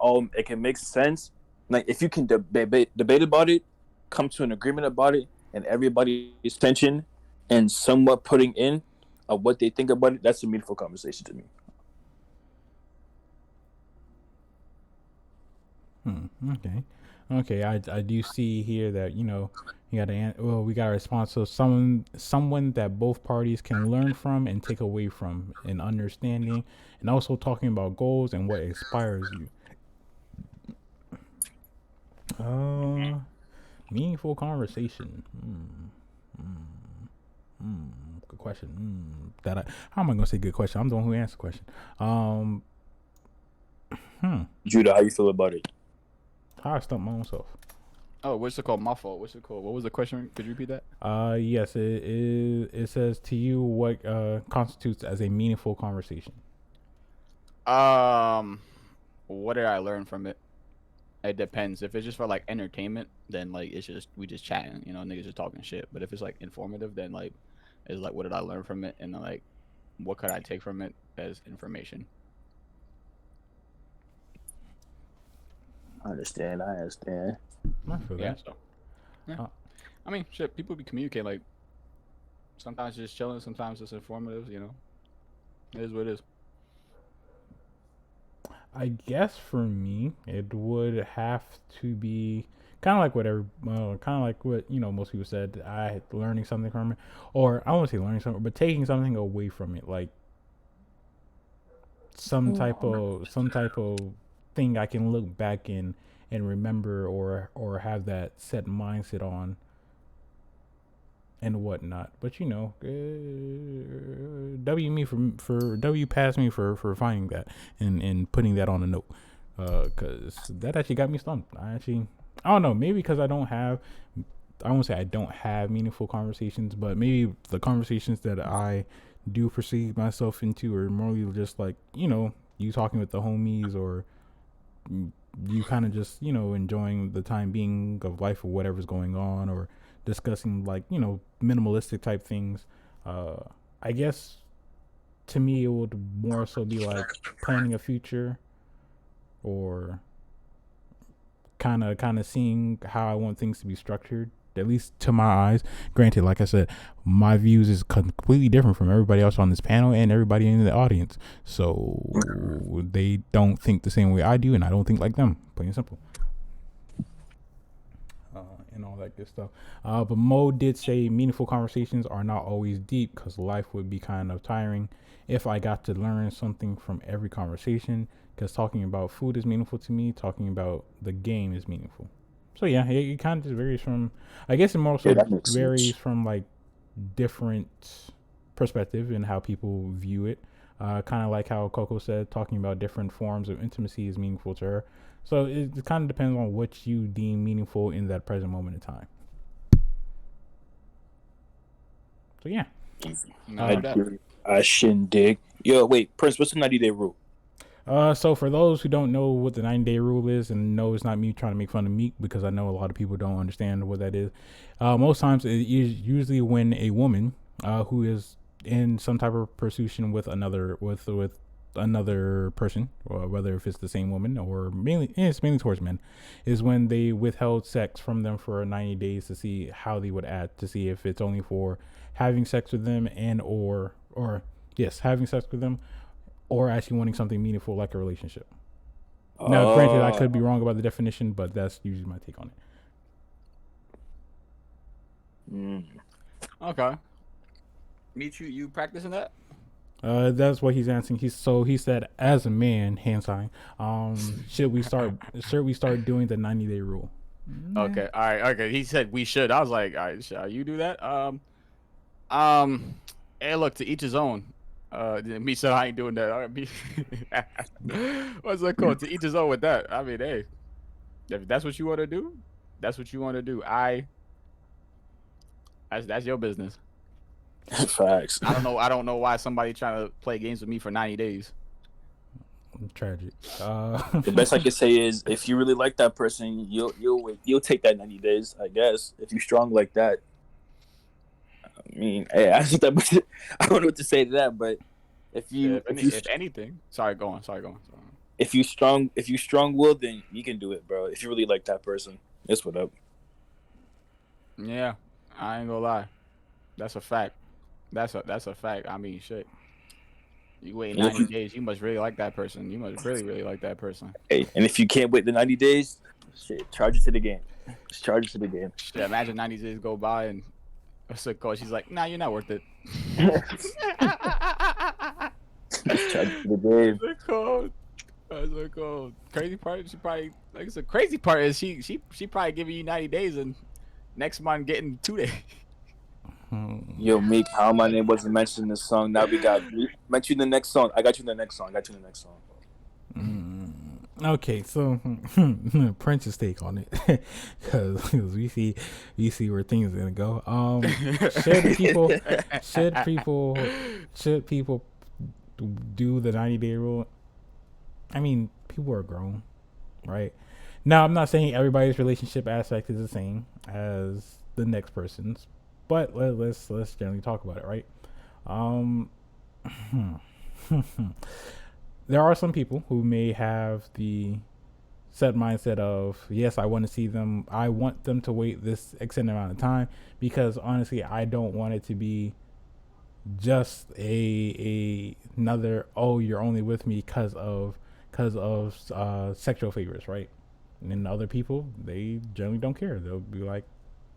can make sense. Like if you can debate about it, come to an agreement about it, and everybody is tension and somewhat putting in of what they think about it. That's a meaningful conversation to me. Okay. I do see here that you know you got we got a response. So someone that both parties can learn from and take away from, and understanding, and also talking about goals and what inspires you. Uh, Meaningful conversation. Good question. How am I gonna say good question? I'm the one who asked the question. Um, Judah, how you feel about it? how I stump my own self. Oh, what's it called? My fault. What's it called? What was the question? Could you repeat that? Yes, it is. It says to you what constitutes as a meaningful conversation. What did I learn from it? It depends. If it's just for like entertainment, then like it's just we just chatting, you know, niggas just talking shit. But if it's like informative, then like it's like what did I learn from it, and then, like what could I take from it as information? I understand. I feel Yeah. that. So yeah. Uh, I mean, shit. People be communicating like sometimes just chilling, sometimes it's informative. You know, it is what it is. I guess for me, it would have to be kind of like kind of like what you know most people said. I learning something from it, or I won't say learning something, but taking something away from it, like some type of thing I can look back in and remember, or have that set mindset on and whatnot. But you know, W pass me for finding that and putting that on a note, because that actually got me stumped. I don't know, maybe because I won't say I don't have meaningful conversations, but maybe the conversations that I do perceive myself into are more just like, you know, you talking with the homies, or you kind of just, you know, enjoying the time being of life or whatever's going on, or discussing like, you know, minimalistic type things. uh I guess to me it would more so be like planning a future, or kind of seeing how I want things to be structured, at least to my eyes. Granted, like I said, my views is completely different from everybody else on this panel and everybody in the audience. So they don't think the same way I do, and I don't think like them. Plain and simple. And all that good stuff. But Mo did say meaningful conversations are not always deep because life would be kind of tiring if I got to learn something from every conversation. Because talking about food is meaningful to me, talking about the game is meaningful. So yeah, it kind of just varies from. I guess it more Yeah, so that makes varies sense. from like different perspective and how people view it. Kind of like how Coco said, talking about different forms of intimacy is meaningful to her. So it kind of depends on what you deem meaningful in that present moment in time. So yeah. No, I Uh, that. do. I shindig. Yo, wait, Prince, what's the 90-day rule? so for those who don't know what the 90-day rule is, and no, it's not me trying to make fun of Meek because I know a lot of people don't understand what that is. Most times it is usually when a woman who is in some type of pursuit with another person, or whether if it's the same woman or mainly it's mainly towards men, is when they withheld sex from them for 90 days to see how they would act, to see if it's only for having sex with them and or yes, having sex with them or actually wanting something meaningful like a relationship. Now, granted, I could be Oh, wrong about the definition, but that's usually my take on mm. Okay. Meet you. You practicing that? it. That's what he's answering. He said, as a man, hand sign. Should we start doing the 90-day rule? Nah. Okay. All right. Okay. He said we should. I was like, all right, shall you do that? Um. Hey, look, to each his own. Me said I ain't doing that. All right, me. What's that called? To each his own with that. I mean, hey, if that's what you want to do, that's what you want to do. That's your business. Facts. I don't know why somebody trying to play games with me for 90 days. Tragic. The best I can say is, if you really like that person, you'll take that 90 days. I guess if you're strong like that. I mean, hey, I don't know what to say to that, but if you If if any, you if anything, sorry, go on. Sorry, go on. Sorry. if you strong willed, then you can do it, bro. If you really like that person, that's what up. Yeah, I ain't gonna lie. That's a fact. That's a fact. I mean, shit. You wait And if 90 you days, you must really like that person. You must really, really like that person. hey, and if you can't wait the 90 days, shit, charge it to the game. Just charge it to the game. Shit, imagine 90 days go by and what's it called? She's like, nah, you're not worth it. Just charge it to the What's game. it called? What's it called? Crazy part, she probably like I said, crazy part is she probably giving you 90 days and next month getting 2 days. Yo, Meek, how my name wasn't mentioned in the song. Now we got mention the next song. I got you in the next song. I got you in the next song. Okay, so Prince's take on it, because we see where things are gonna go. Should people should people should people do the 90-day rule? I mean, people are grown, right? Now, I'm not saying everybody's relationship aspect is the same as the next person's, but let's generally talk about it, right? Um, there are some people who may have the set mindset of, yes, I want them to wait this extended amount of time because honestly I don't want it to be just a another, oh, you're only with me because of sexual favors, right? And then other people, they generally don't care. They'll be like,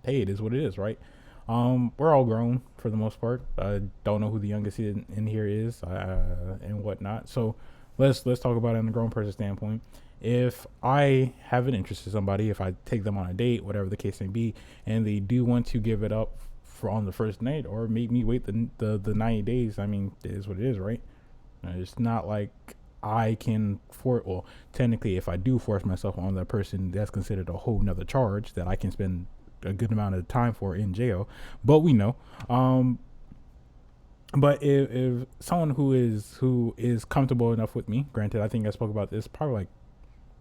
hey, it is what it is, right? We're all grown for the most part. I don't know who the youngest in here is, and whatnot. So let's talk about it in a grown person standpoint. If I have an interest in somebody, if I take them on a date, whatever the case may be, and they do want to give it up for on the first night or make me wait the 90 days, I mean, it is what it is, right? It's not like I can well, technically, if I do force myself on that person, that's considered a whole nother charge that I can spend a good amount of time for in jail. But we know. But if someone who is comfortable enough with me, granted, I think I spoke about this probably like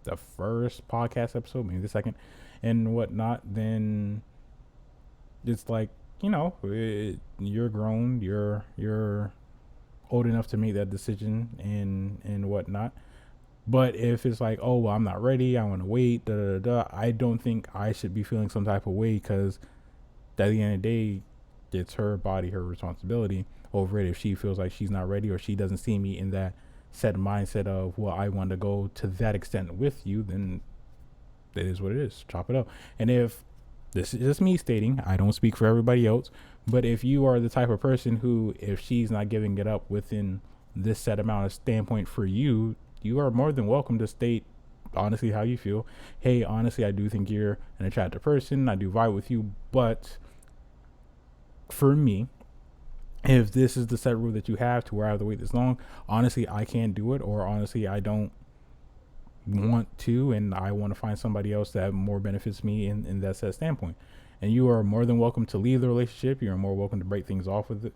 the first podcast episode, maybe the second, and whatnot, then it's like, you're grown, you're old enough to make that decision and whatnot. But if it's like, oh, well, I'm not ready, I want to wait, I don't think I should be feeling some type of way, because at the end of the day, it's her body, her responsibility over it. If she feels like she's not ready, or she doesn't see me in that set mindset of, well, I want to go to that extent with you, then it is what it is. Chop it up. And if this is just me stating, I don't speak for everybody else, but if you are the type of person who, if she's not giving it up within this set amount of standpoint for you, you are more than welcome to state honestly how you feel. Hey, honestly, I do think you're an attractive person. I do vibe with you, but for me, if this is the set rule that you have to where I have to wait this long, honestly, I can't do it, or honestly, I don't want to, and I want to find somebody else that more benefits me in that set standpoint. And you are more than welcome to leave the relationship. You are more welcome to break things off with it,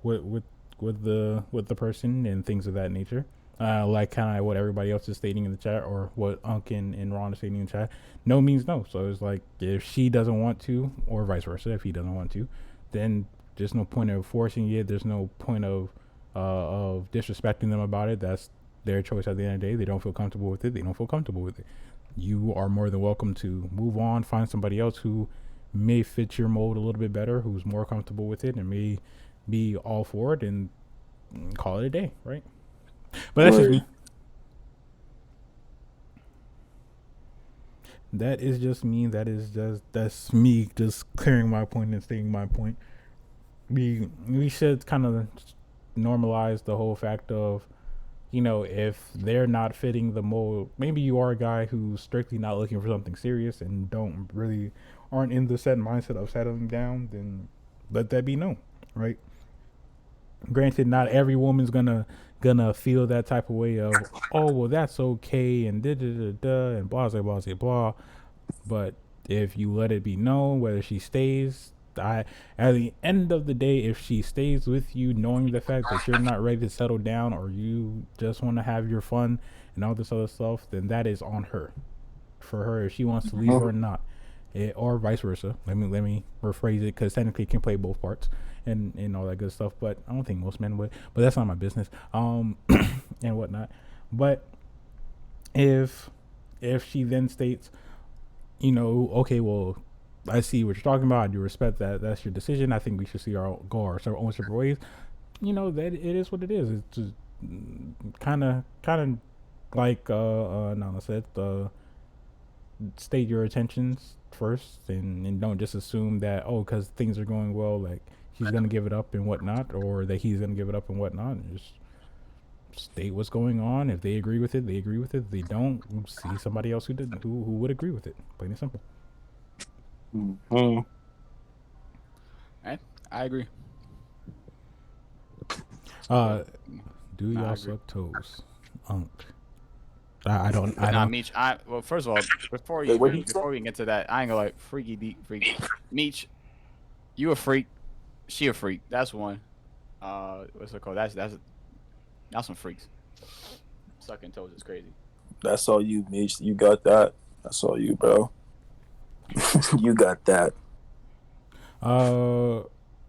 with the person and things of that nature. Like kind of what everybody else is stating in the chat, or what Unc and Ron are stating in the chat. No means no. So it's like, if she doesn't want to, or vice versa, if he doesn't want to, then there's no point of forcing it. There's no point of disrespecting them about it. That's their choice at the end of the day. They don't feel comfortable with it. They don't feel comfortable with it. You are more than welcome to move on, find somebody else who may fit your mold a little bit better, who's more comfortable with it and may be all for it, and call it a day, right? But that's just me. That is just me. That's me just clearing my point and stating my point. We should kind of normalize the whole fact of, if they're not fitting the mold, maybe you are a guy who's strictly not looking for something serious and aren't in the set mindset of settling down, then let that be known, right? Granted, not every woman's gonna feel that type of way of, oh, well, that's okay, and da da da da, and blah blah blah blah. But if you let it be known, whether she stays, at the end of the day, if she stays with you knowing the fact that you're not ready to settle down, or you just want to have your fun and all this other stuff, then that is on her. For her, if she wants to leave or not, or vice versa. Let me rephrase it, because technically it can play both parts and all that good stuff. But I don't think most men would. But that's not my business. And whatnot. But if she then states, okay, well, I see what you're talking about. I do respect that. That's your decision. I think we should see our own separate ways. That it is what it is. It's just kind of like Nana said. State your intentions first, and don't just assume that, oh, because things are going well, like she's gonna give it up and whatnot, or that he's gonna give it up and whatnot. And just state what's going on. If they agree with it, they agree with it. If they don't, see somebody else who would agree with it. Plain and simple. Mm-hmm. I agree. Do y'all suck toes? I don't. Meech. Well, first of all, before we get to that, I ain't gonna like freaky. Meech, you a freak. She a freak. That's one. What's it called? That's some freaks. Sucking toes is crazy. That's all you, Meech. You got that. That's all you, bro. You got that.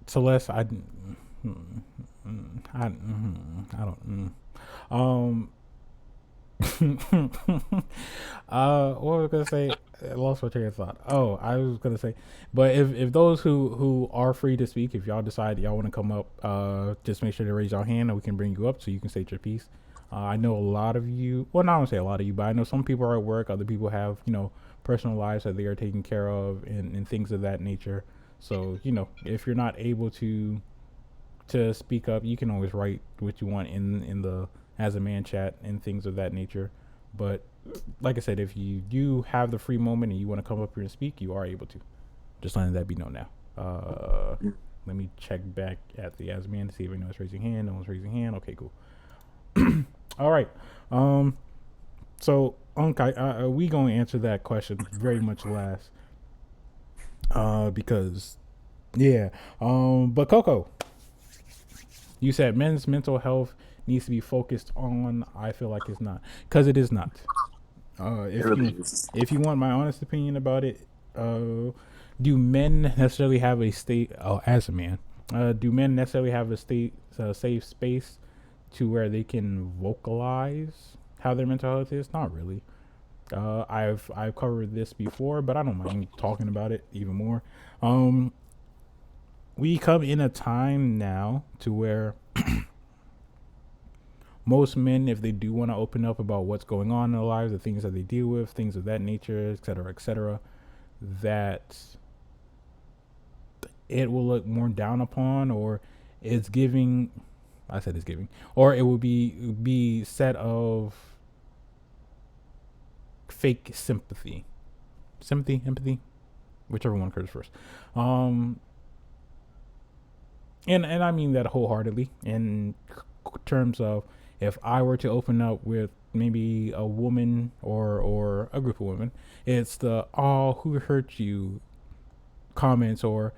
Celeste, I don't. What was I gonna say? I lost my train of thought. Oh, I was gonna say, but if those who are free to speak, if y'all decide y'all want to come up, just make sure to raise your hand and we can bring you up so you can state your piece. I know a lot of you. Well, not I don't say a lot of you, but I know some people are at work. Other people have personal lives that they are taking care of, and things of that nature. So if you're not able to speak up, you can always write what you want in the as a man chat and things of that nature. But like I said, if you do have the free moment and you want to come up here and speak, you are able to. Just letting that be known now. Let me check back at the as a man to see if anyone's raising hand. No one's raising hand. Okay, cool. All right. So Unc, we gonna answer that question very much last. Because yeah. But Coco, you said men's mental health needs to be focused on. I feel like it's not, because it is not. If you want my honest opinion about it, do men necessarily have a state? As a man, do men necessarily have a safe space to where they can vocalize how their mental health is? Not really. I've covered this before, but I don't mind talking about it even more. Um, we come in a time now to where most men, if they do want to open up about what's going on in their lives, the things that they deal with, things of that nature, et cetera, that it will look more down upon, or it's giving. I said it's giving, or it will be set of fake empathy, whichever one occurs first. Um, and I mean that wholeheartedly in terms of if I were to open up with maybe a woman or a group of women, it's the "oh, who hurt you" comments, or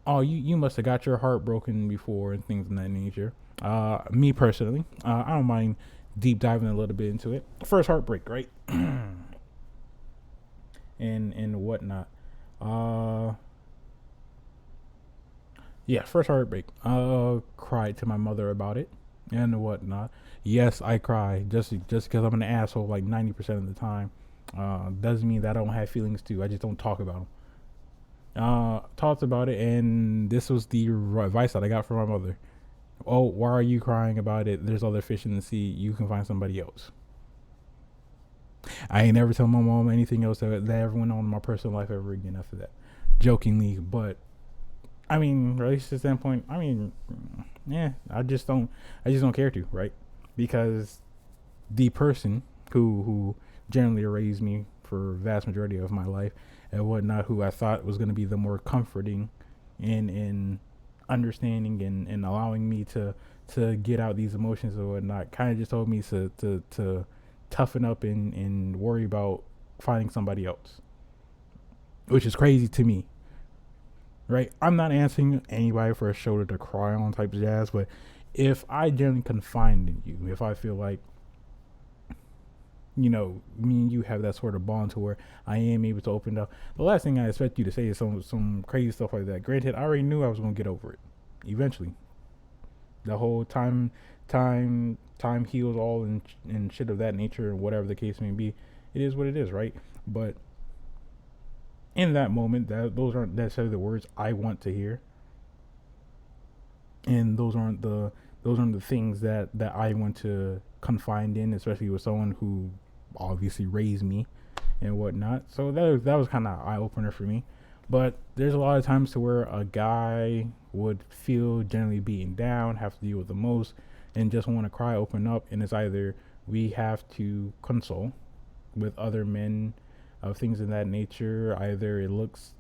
"oh, you must have got your heart broken before" and things of that nature. Me personally, I don't mind deep diving a little bit into it. First heartbreak, right? and whatnot. Uh, yeah, first heartbreak. Cried to my mother about it and whatnot. Yes, I cry just because I'm an asshole like 90% of the time. Doesn't mean that I don't have feelings too. I just don't talk about them. Talked about it, and this was the advice that I got from my mother. Oh, why are you crying about it? There's other fish in the sea. You can find somebody else. I ain't never tell my mom anything else that ever went on in my personal life ever again after that. Jokingly, but I mean, relationship standpoint, I mean, yeah, I just don't care to, right? Because the person who generally raised me for vast majority of my life and whatnot, who I thought was going to be the more comforting in understanding and allowing me to get out these emotions or whatnot, kind of just told me to toughen up and worry about finding somebody else, which is crazy to me, right? I'm not asking anybody for a shoulder to cry on type of jazz, but if I generally confide in you, if I feel like, you know, me and you have that sort of bond to where I am able to open up, the last thing I expect you to say is some crazy stuff like that. Granted, I already knew I was gonna get over it eventually. The whole time heals all and shit of that nature, and whatever the case may be, it is what it is, right? But in that moment, those aren't necessarily the words I want to hear, and those aren't the things that I want to confide in, especially with someone who obviously raised me and whatnot. So that was kind of eye opener for me. But there's a lot of times to where a guy would feel generally beaten down, have to deal with the most, and just want to cry, open up, and it's either we have to console with other men of things of that nature. Either it looks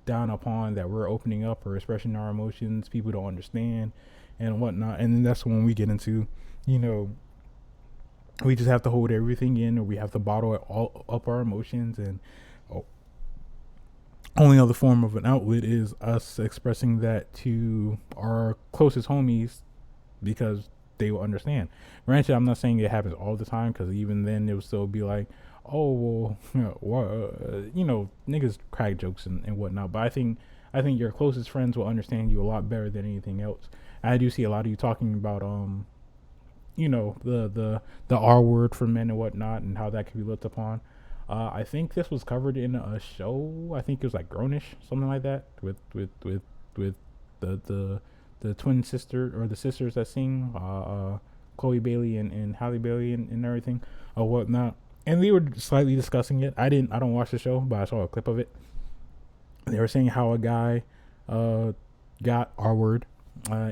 down upon that we're opening up or expressing our emotions, people don't understand and whatnot, and then that's when we get into, you know, we just have to hold everything in, or we have to bottle it all up our emotions, and oh, only other form of an outlet is us expressing that to our closest homies because they will understand. Granted, I'm not saying it happens all the time, because even then it will still be like, oh well, you know, niggas crack jokes and whatnot. But I think your closest friends will understand you a lot better than anything else. I do see a lot of you talking about you know, the R word for men and whatnot, and how that can be looked upon. I think this was covered in a show. I think it was like Grownish, something like that, with the twin sister, or the sisters that sing, Chloe Bailey and Halle Bailey and everything or whatnot. And they were slightly discussing it. I don't watch the show, but I saw a clip of it. They were saying how a guy got R word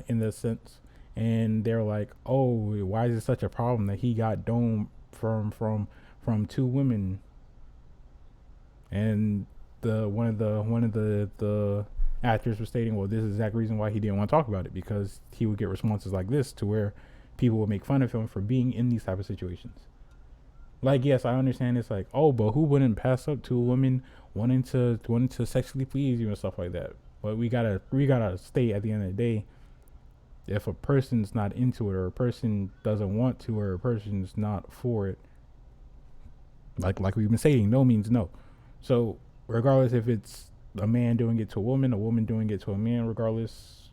in this sense, and they're like, oh, why is it such a problem that he got domed from two women? And one of the actors was stating, well, this is the exact reason why he didn't want to talk about it, because he would get responses like this to where people would make fun of him for being in these type of situations. Like, yes, I understand it's like, oh, but who wouldn't pass up to a woman wanting to sexually please you and stuff like that? But we gotta stay at the end of the day, if a person's not into it, or a person doesn't want to, or a person's not for it, like we've been saying, no means no. So regardless if it's a man doing it to a woman doing it to a man, regardless,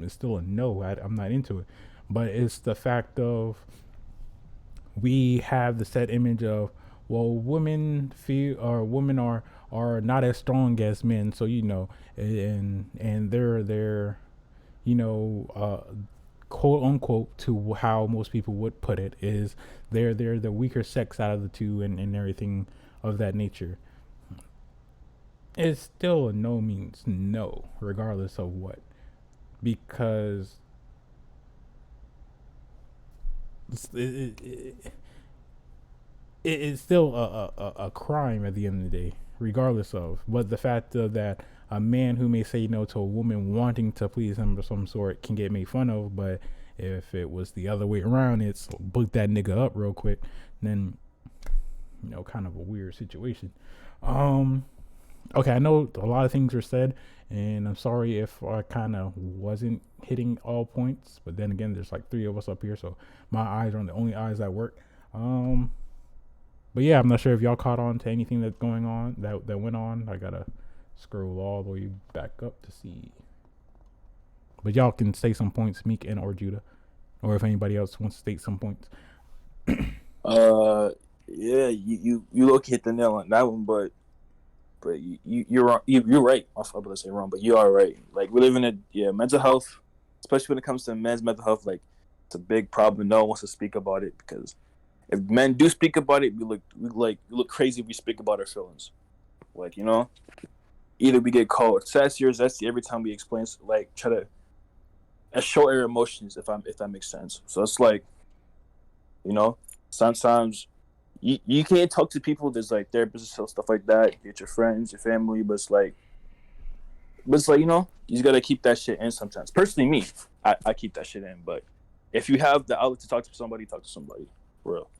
it's still a no. I'm not into it. But it's the fact of we have the set image of, well, women feel, or women are not as strong as men, so and they're you know quote unquote, to how most people would put it, is they're the weaker sex out of the two, and everything of that nature. It's still a no means no, regardless of what, because it's still a crime at the end of the day, regardless of. But the fact of that a man who may say no to a woman wanting to please him of some sort can get made fun of, but if it was the other way around, it's book that nigga up real quick, then kind of a weird situation. Um, okay, I know a lot of things were said, and I'm sorry if I kind of wasn't hitting all points. But then again, there's like three of us up here, so my eyes are the only eyes that work. Um, but yeah, I'm not sure if y'all caught on to anything that's going on that went on. I gotta scroll all the way back up to see. But y'all can say some points, Meek and or Judah, or if anybody else wants to state some points. Uh, yeah, you look hit the nail on that one, but you're wrong. You're right. I was about to say wrong, but you are right. Like we live in mental health, especially when it comes to men's mental health. Like it's a big problem. No one wants to speak about it because if men do speak about it, we look crazy if we speak about our feelings. Like either we get called sassy or zesty every time we explain, like try to show our emotions, if that makes sense. So it's like sometimes you can't talk to people. There's like therapists and stuff like that. Get your friends, your family, but it's like you just gotta keep that shit in sometimes. Personally, me, I keep that shit in. But if you have the outlet to talk to somebody, talk to somebody. For real.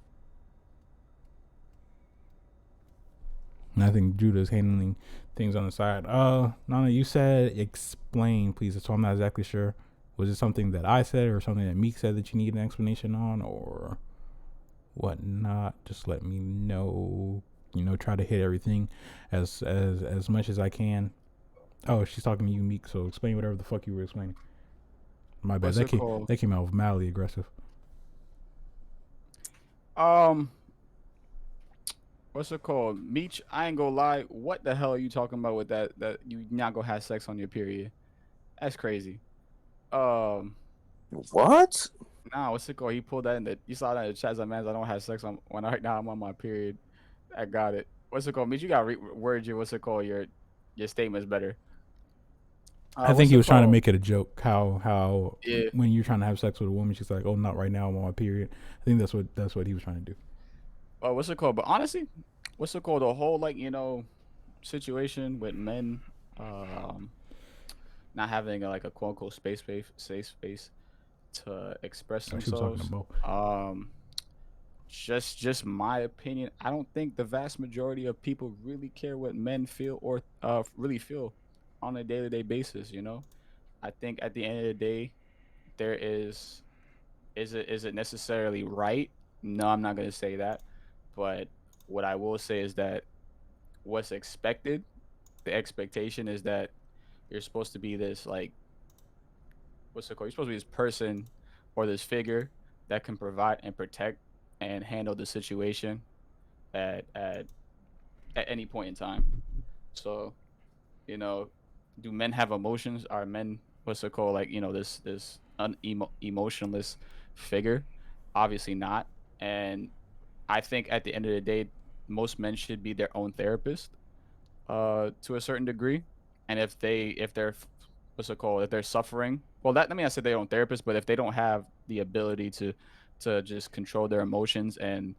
And I think Judah's handling things on the side. Nana, you said explain, please. So I'm not exactly sure. Was it something that I said or something that Meek said that you need an explanation on, or whatnot? Just let me know. Try to hit everything as much as I can. Oh, she's talking to you, Meek. So explain whatever the fuck you were explaining. My bad. What's it called? That came out mildly aggressive. What's it called? Meech, I ain't gonna lie. What the hell are you talking about with that? That you not gonna have sex on your period? That's crazy. Um, What? nah, what's it called? He pulled that in the. You saw that in the chat. Like, man, I don't have sex on when right now I'm on my period. I got it. What's it called? Meech, you got word your what's it called? Your statement's better. I think What's he it was trying to called? make it a joke. How Yeah. when you're trying to have sex with a woman, she's like, "Oh, not right now. I'm on my period." I think that's what he was trying to do. What's it called? But honestly, what's it called? The whole situation with men, um, not having like a quote unquote safe space to express She was talking themselves. about. Just my opinion. I don't think the vast majority of people really care what men feel or really feel on a day to day basis. I think at the end of the day, there is it necessarily right? No, I'm not gonna say that, but what I will say is that what's expected, the expectation is that you're supposed to be this like what's it called? You're supposed to be this person or this figure that can provide and protect and handle the situation at at at any point in time. So, you know, do men have emotions? Are men what's it called? Like, this emotionless figure? Obviously not. And I think at the end of the day, most men should be their own therapist, to a certain degree. And if they're what's it called? If they're suffering, well, that, let me not say their own therapist, but if they don't have the ability to just control their emotions and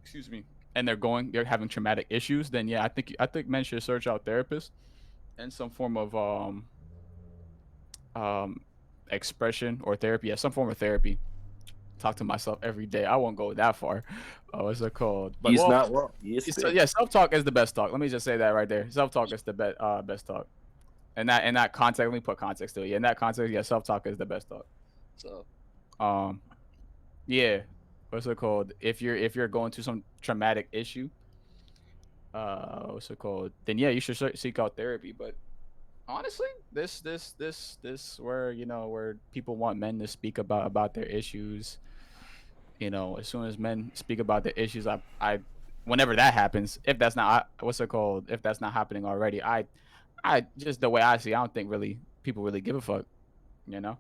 excuse me, and they're having traumatic issues, then yeah, I think men should search out therapists and some form of um expression or therapy. Yeah, some form of therapy. Talk to myself every day. I won't go that far. Oh, what's it called? But He's well, not wrong. He is so spit. yeah, self talk is the best talk. Let me just say that right there. Self talk is the best talk. And that context, let me put context to it. Yeah, in that context, yeah, self talk is the best talk. So, um, yeah, what's it called? If you're going through some traumatic issue, what's it called? Then yeah, you should seek out therapy. But honestly, this where where people want men to speak about their issues. As soon as men speak about the issues, whenever that happens, if that's not what's it called, if that's not happening already, I just the way I see, I don't think really people really give a fuck. You know,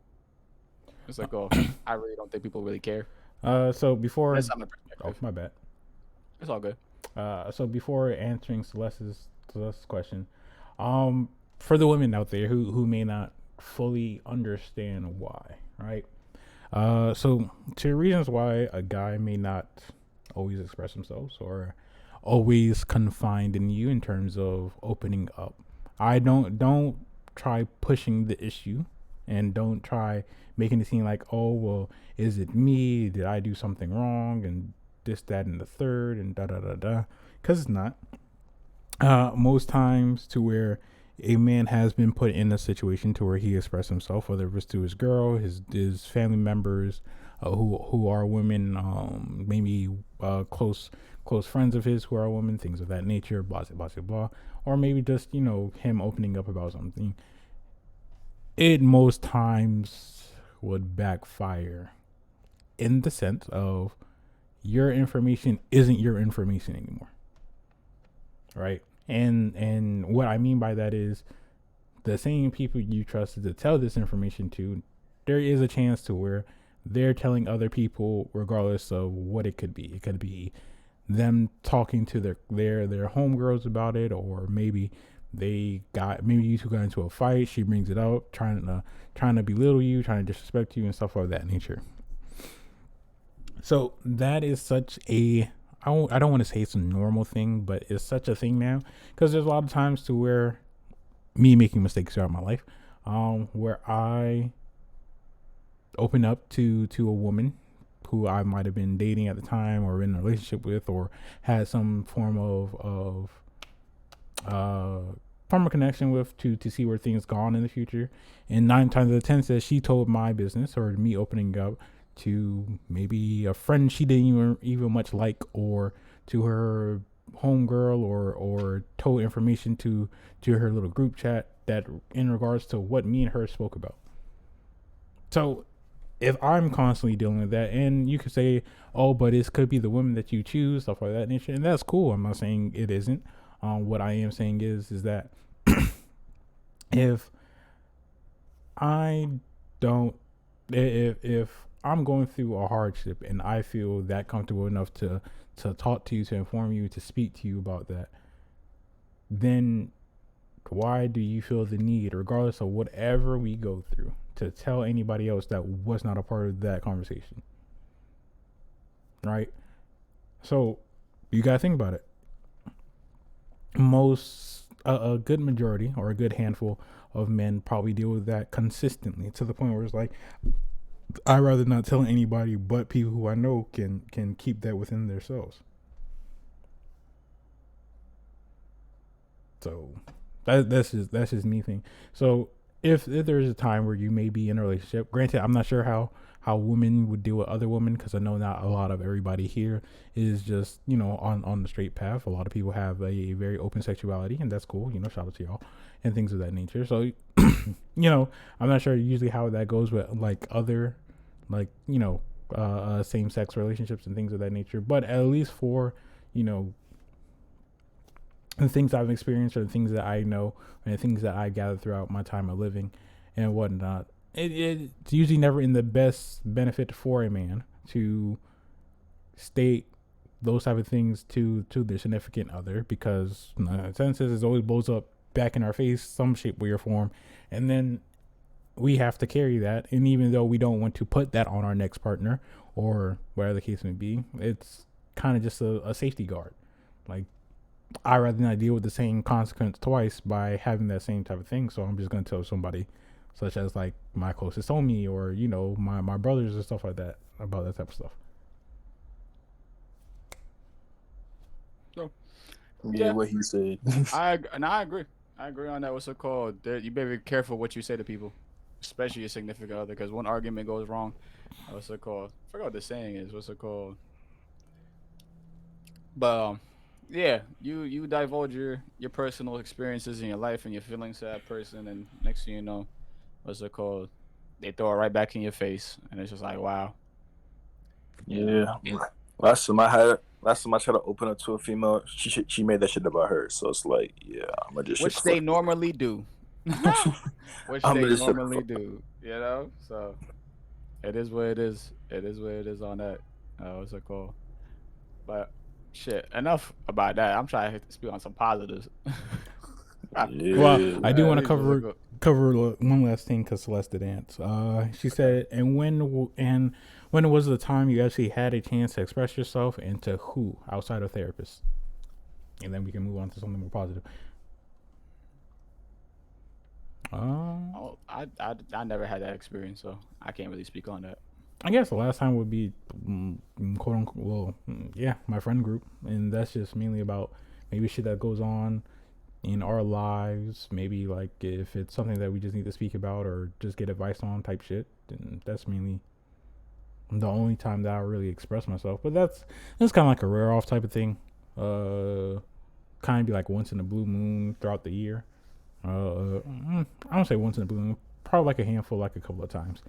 it's like, oh, I really don't think people really care. So before, That's not my oh perspective. my bad. It's all good. So before answering Celeste's question, um, for the women out there who may not fully understand why, right? So to reasons why a guy may not always express themselves or always confined in you in terms of opening up. I don't try pushing the issue and don't try making it seem like, oh well, is it me? Did I do something wrong? And this, that, and the third, and da da da da. Because it's not. Most times, to where a man has been put in a situation to where he expressed himself, whether it was to his girl, his family members, who are women, maybe close friends of his who are women, things of that nature, blah blah blah blah, or maybe just him opening up about something. It most times would backfire in the sense of your information isn't your information anymore, right? And what I mean by that is the same people you trusted to tell this information to, there is a chance to where they're telling other people regardless of what it could be. It could be them talking to their homegirls about it, or maybe maybe you two got into a fight, she brings it up, trying to belittle you, trying to disrespect you and stuff of that nature. So that is such a I don't want to say it's a normal thing, but it's such a thing now because there's a lot of times to where me making mistakes throughout my life, where I open up to a woman who I might have been dating at the time or in a relationship with or had some form of connection with to see where things gone in the future. And 9 times out of 10 says she told my business or me opening up to maybe a friend she didn't even much like, or to her homegirl, or told information to her little group chat that in regards to what me and her spoke about. So if I'm constantly dealing with that, and you could say, oh, but it could be the women that you choose, stuff like that nature, and that's cool. I'm not saying it isn't. What I am saying is that if I don't, if I'm going through a hardship and I feel that comfortable enough to talk to you, to inform you, to speak to you about that, then why do you feel the need, regardless of whatever we go through, to tell anybody else that was not a part of that conversation? Right? So you gotta think about it. A good majority or a good handful of men probably deal with that consistently to the point where it's like, I'd rather not tell anybody but people who I know can keep that within themselves. So that's just me thing. So if there's a time where you may be in a relationship, granted, I'm not sure how women would deal with other women, because I know not a lot of everybody here is just on the straight path. A lot of people have a very open sexuality, and that's cool. Shout out to y'all and things of that nature. So I'm not sure usually how that goes with like other same sex relationships and things of that nature. But at least for the things I've experienced, or the things that I know, and the things that I gathered throughout my time of living and whatnot, it's usually never in the best benefit for a man to state those type of things to their significant other, because in a sense it always blows up back in our face, some shape, way, or form, and then we have to carry that. And even though we don't want to put that on our next partner or whatever the case may be, it's kind of just a safety guard. Like, I'd rather not deal with the same consequence twice by having that same type of thing. So I'm just going to tell somebody, such as like my closest homie, or my brothers and stuff like that, about that type of stuff. So Yeah, what he said. I agree. I agree on that. What's it called? You better be careful what you say to people, especially your significant other, because one argument goes wrong. What's it called? I forgot what the saying is. What's it called? But yeah, you divulge your personal experiences in your life and your feelings to that person, and next thing you know, what's it called? They throw it right back in your face, and it's just like, wow. Yeah. Last time I tried to open up to a female, she made that shit about her. So it's like, yeah, I'm gonna just shut the Which they fuck normally do. up. Which I'm they gonna just shut the normally fuck do. You know? So it is what it is. It is what it is on that. What's it called? But shit, enough about that. I'm trying to speak on some positives. up. Well, I do want to These was a cover good. one last thing because Celeste did answer. She Okay. said, and when was the time you actually had a chance to express yourself, and to who outside of therapists? And then we can move on to something more positive. Uh, Oh, I never had that experience, so I can't really speak on that. I guess the last time would be, quote unquote, yeah, my friend group, and that's just mainly about maybe shit that goes on in our lives. Maybe like if it's something that we just need to speak about or just get advice on type shit. Then that's mainly the only time that I really express myself. But that's kind of like a rare off type of thing. Uh, Kind of be like once in a blue moon throughout the year. I don't say once in a blue moon. Probably like a handful, like a couple of times.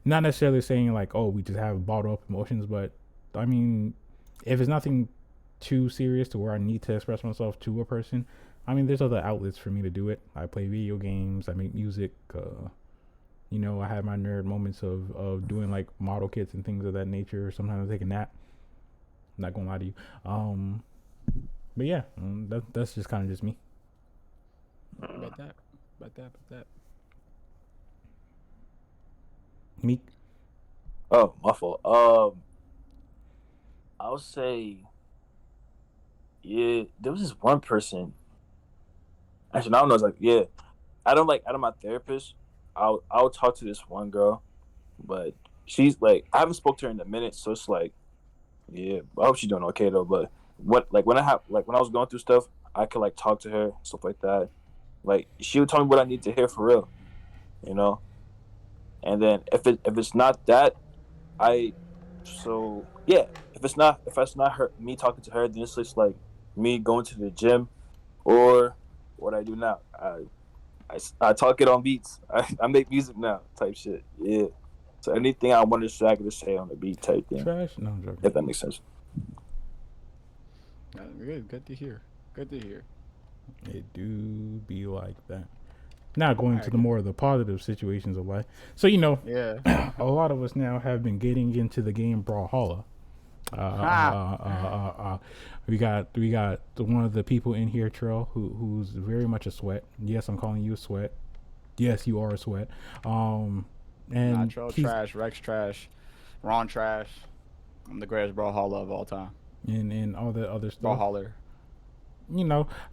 Not necessarily saying like, oh, we just have bottled up emotions, but I mean, if it's nothing too serious to where I need to express myself to a person, I mean, there's other outlets for me to do it. I play video games, I make music. I have my nerd moments of doing like model kits and things of that nature. Sometimes I take a nap. I'm not gonna lie to you. Um, but yeah, that's just kind of just me. Bet that. Bet that. Bet that. Meek. Oh, my fault. I would say, yeah, there was this one person. Actually, I don't know. It's like, yeah, I don't like out of my therapist. I'll talk to this one girl, but she's like, I haven't spoke to her in a minute, so it's like, yeah, I hope she's doing okay though. But when I was going through stuff, I could like talk to her, stuff like that. Like she would tell me what I need to hear for real, you know. And then if it's not that, I so yeah, if it's not her me talking to her, then it's just like me going to the gym or what I do now. I talk it on beats. I make music now, type shit. Yeah. So anything I wanted to say, I could just say on the beat type thing. Trash? No, I'm joking. If that makes sense. Good. Good to hear. Good to hear. It do be like that. Now going to Alright. the more of the positive situations of life. So Yeah. a lot of us now have been getting into the game Brawlhalla. Uh, Ha. uh, uh, uh, uh, we got one of the people in here, Trill, who's very much a sweat. Yes, I'm calling you a sweat. Yes, you are a sweat. Um, and Nacho he's trash. Rex trash. Ron trash. I'm the greatest brawlhalla of all time. and all the other stuff. Brawlhaller.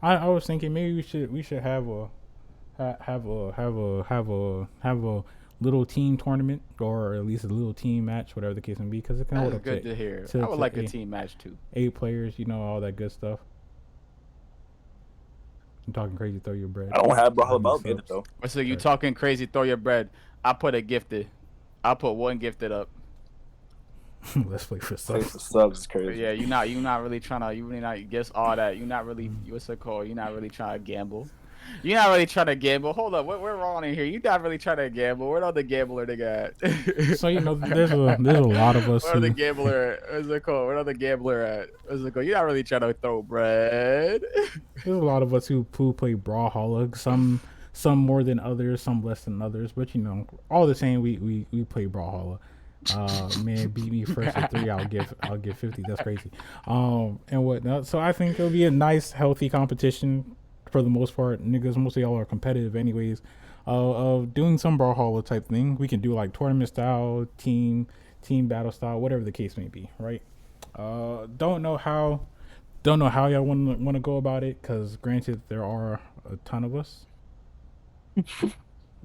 I was thinking maybe we should have a little team tournament or at least a little team match, whatever the case may be, because it can hold That's up good to hear. to, I would to like a eight, team match too. 8 players, all that good stuff. I'm talking crazy, throw your bread. I don't have Brawlhalla, Love but your I'll get it subs. though. So you Right. talking crazy? Throw your bread. I put a gifted. I put one gifted up. Let's play for Play for subs. subs is But crazy. yeah, you not really trying to. You really not guess all that. You not really. What's it called? You not really trying to gamble. You're not really trying to gamble. Hold up, we're wrong in here. You not really trying to gamble. Where the gambler they got? So there's a lot of us Where the who gambler at? What's it called? Where the gambler at? What's it called? You're not really trying to throw bread. there's a lot of us who play Brawlhalla. Some more than others, some less than others, but all the same, we play Brawlhalla. Man, beat me first at 3, I'll give 50. That's crazy. And whatnot. So I think it'll be a nice, healthy competition for the most part. Niggas, most of y'all are competitive, anyways. Of doing some Brawlhalla type thing. We can do like tournament style, team battle style, whatever the case may be. Right. Don't know how. Don't know how y'all want to go about it, because granted there are a ton of us,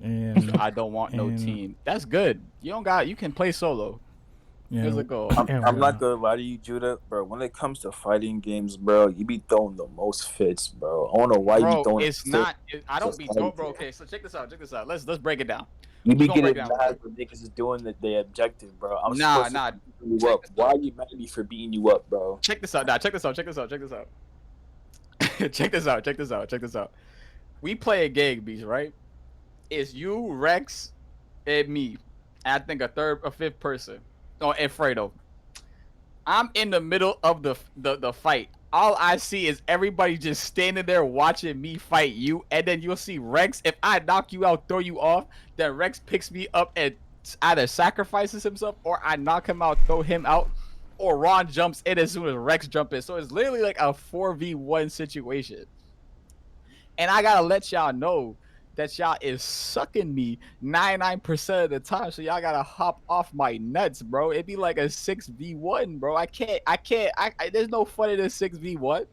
and I don't want no and team. That's good. You don't got. You can play solo. Here's a and, goal. and I'm not whatnot. gonna lie to you, Judah, bro. When it comes to fighting games, bro, you be throwing the most fits, bro. I don't know why you be Bro, throwing it's fits not. I don't just be fighting told, bro. games. Okay, so check this out. Check this out. Let's break it down. You We be gonna break it getting down real quick. mad when niggas is doing the objective, bro. I'm Nah, supposed to nah. be beating you Check up. this Why out. are you mad at me for beating you up, bro? Check this out. Nah, check this out. Check this out. Check this out. Check this out. Check this out. Check this out. We play a game, beats, right? It's you, Rex, and me. And I think a fifth person. Oh, and Fredo. I'm in the middle of the fight. All I see is everybody just standing there watching me fight you, and then you'll see Rex. If I knock you out, throw you off, then Rex picks me up and either sacrifices himself, or I knock him out, throw him out, or Ron jumps in as soon as Rex jumps in. So it's literally like a 4v1 situation. And I gotta let y'all know that y'all is sucking me 99% of the time. So y'all gotta hop off my nuts, bro. It'd be like a 6v1, bro. There's no fun in a 6v1.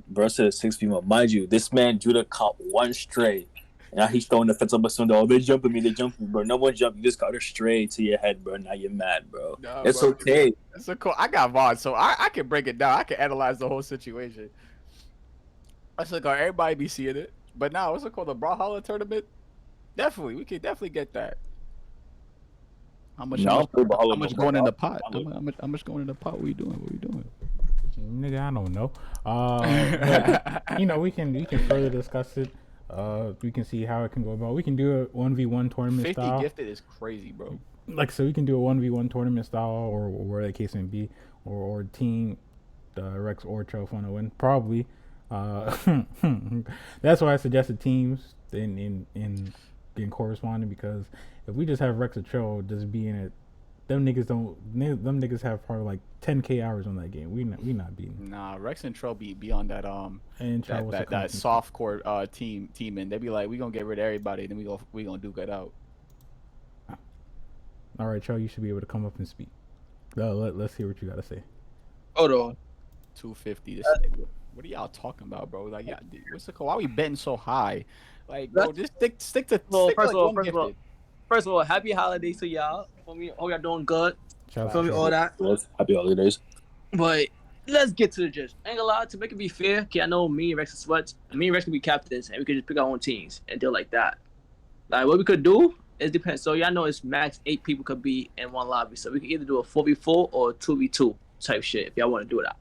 Bro said 6v1. Mind you, this man Judah caught one stray. And now he's throwing the fence up a Sunday. Oh, they jumping me, bro. No one jumped. You just got her straight to your head, bro. Now you're mad, bro. Nah, it's bro. okay. It's a cool. I got VOD, so I can break it down. I can analyze the whole situation. I said, everybody be seeing it. But now, what's it called? The Brawlhalla tournament? Definitely. We could definitely get that. How much going in the pot? How much going in the pot? What we doing? Nigga, I don't know. But, you know, we can further discuss it. We can see how it can go about. We can do a 1v1 tournament 50 style. 50 gifted is crazy, bro. Like, so we can do a 1v1 tournament style, or where the case may be, or team Rex or Cho want to win. Probably. That's why I suggested teams in corresponding, because if we just have Rex or Cho just being it, them niggas have probably like 10k hours on that game. We not beating. Nah, Rex and Tro be on that and that soft court team, and they be like, we gonna get rid of everybody, then we gonna duke it out. All right, Cho, you should be able to come up and speak. Let's hear what you gotta say. Hold on. 250. This what are y'all talking about, bro? Like, yeah, dude, what's the call? Why we betting so high? Like, bro, just stick to. First of all, happy holidays to y'all. For me, hope y'all doing good. For me, all that. Happy holidays. But let's get to the gist. Ain't gonna lie, to make it be fair, okay, I know me and Rex are sweats. Me and Rex can be captains, and we could just pick our own teams and deal like that. Like, what we could do, it depends. So y'all know it's max 8 people could be in one lobby. So we could either do a 4v4 or a 2v2 type shit if y'all want to do that.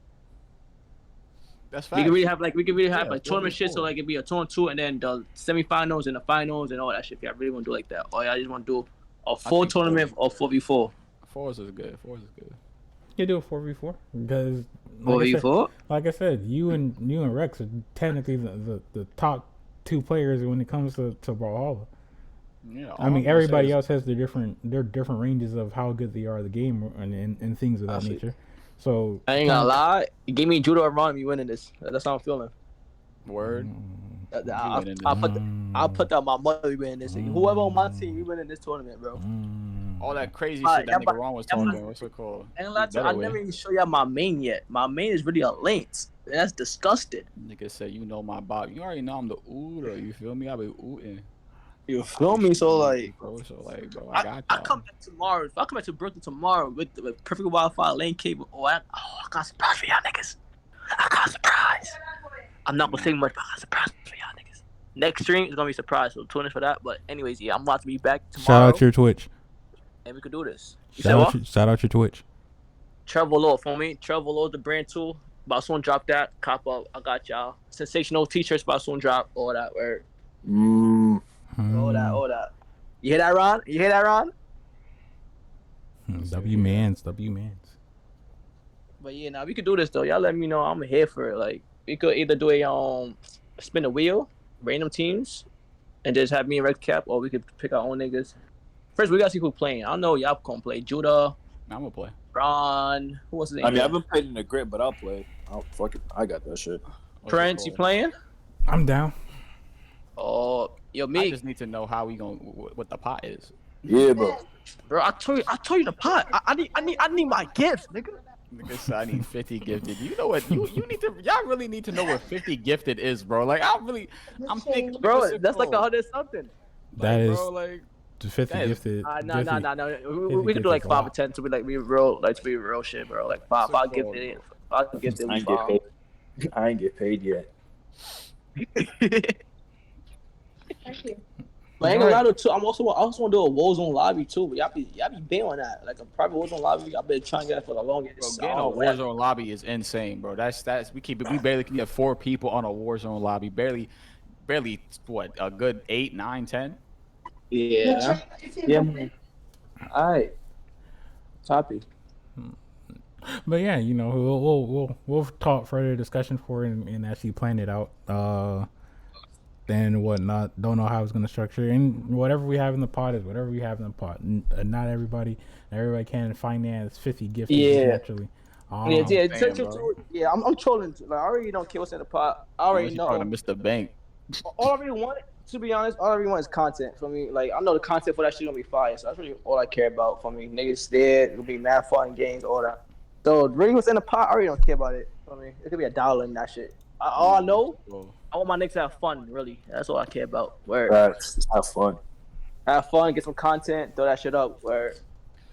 That's fine. We could really have tournament shit. So like it'd be a 2-on-2 and then the semifinals and the finals and all that shit. If y'all really want to do like that, or y'all just want to do a full tournament or 4v4. 4s is good. You do a 4v4 because 4v4. Like I said, you and Rex are technically the top 2 players when it comes to Brawlhalla. Yeah, I mean, everybody else has their different ranges of how good they are at the game and things of that nature. So I ain't gonna lie, give me Judo or Ron, you winning this. That's how I'm feeling. Word. I'll put that my money winning this. Whoever on my team, you winning this tournament, bro. All that crazy shit that nigga Ron was talking. What's it called? Ain't gonna lie, I never even show y'all my main yet. My main is really a Lance. That's disgusting. Nigga said, you know my Bob. You already know I'm the ooter. You feel me? I be ooting. You feel me? So like, bro, I got y'all. I come back tomorrow. If I come back to Brooklyn tomorrow with perfect Wi-Fi lane cable, I got a surprise for y'all niggas. I got a surprise. I'm not gonna say much, but I got a surprise for y'all niggas. Next stream is gonna be a surprise, so tune in for that. But anyways, yeah, I'm about to be back tomorrow. Shout out your Twitch. And we could do this. Shout out your Twitch. Trevor Law for me. Trevor Law, the brand too. About soon drop that. Cop up. I got y'all. Sensational t-shirts about soon drop. All that word. All that. You hear that, Ron? W mans. But yeah, now we could do this though. Y'all let me know. I'm here for it. Like we could either do a spin the wheel, random teams, and just have me and Red Cap, or we could pick our own niggas. First, we gotta see who playing. I know y'all gonna play Judah. I'm gonna play. Ron. Who was his name? I mean, I haven't played in the grip, but I'll play. Fuck it. I got that shit. Prince, you playing? I'm down. Oh, yo, me. I just need to know how we gonna what the pot is. Yeah, bro. Bro, I told you the pot. I need my gifts, nigga. Nigga said I need 50 gifted. You know what? You need to. Y'all really need to know what 50 gifted is, bro. Like I'm thinking, bro. That's like 100 something. That is. Bro, like 50 gifted. No. We could do like 5 or 10 to be real shit, bro. Like 5 gifted. 5 gifted. I ain't get paid yet. But I ain't gonna lie to too. I also want to do a Warzone lobby too. But y'all be bailing that, like a private Warzone lobby. Y'all been trying to get it for the longest. Bro, getting a Warzone lobby is insane, bro. That's we barely can get 4 people on a Warzone lobby. Barely what, a good 8, 9, 10. Yeah. All right. Toppy. But yeah, we'll talk further discussion for it and actually plan it out. And whatnot. Don't know how it's gonna structure. And whatever we have in the pot is whatever we have in the pot. Not everybody can finance 50 gifted just Yeah. naturally. Yeah, Um, yeah, Damn, bro. yeah. I'm trolling. Like, I already don't care what's in the pot. I already Unless you're talking to know. Mr. Bank. All I really want, to be honest, all I really want is content for me. Like, I know the content for that shit gonna be fire. So that's really all I care about for me. Niggas there, it'll be mad fun games, all that. So really, what's in the pot, I already don't care about it. For me, it could be $1 in that shit. All I know, Well, I want my niggas to have fun. Really, that's all I care about. Word, Facts. Just have fun. have fun, get some content, throw that shit up. Word.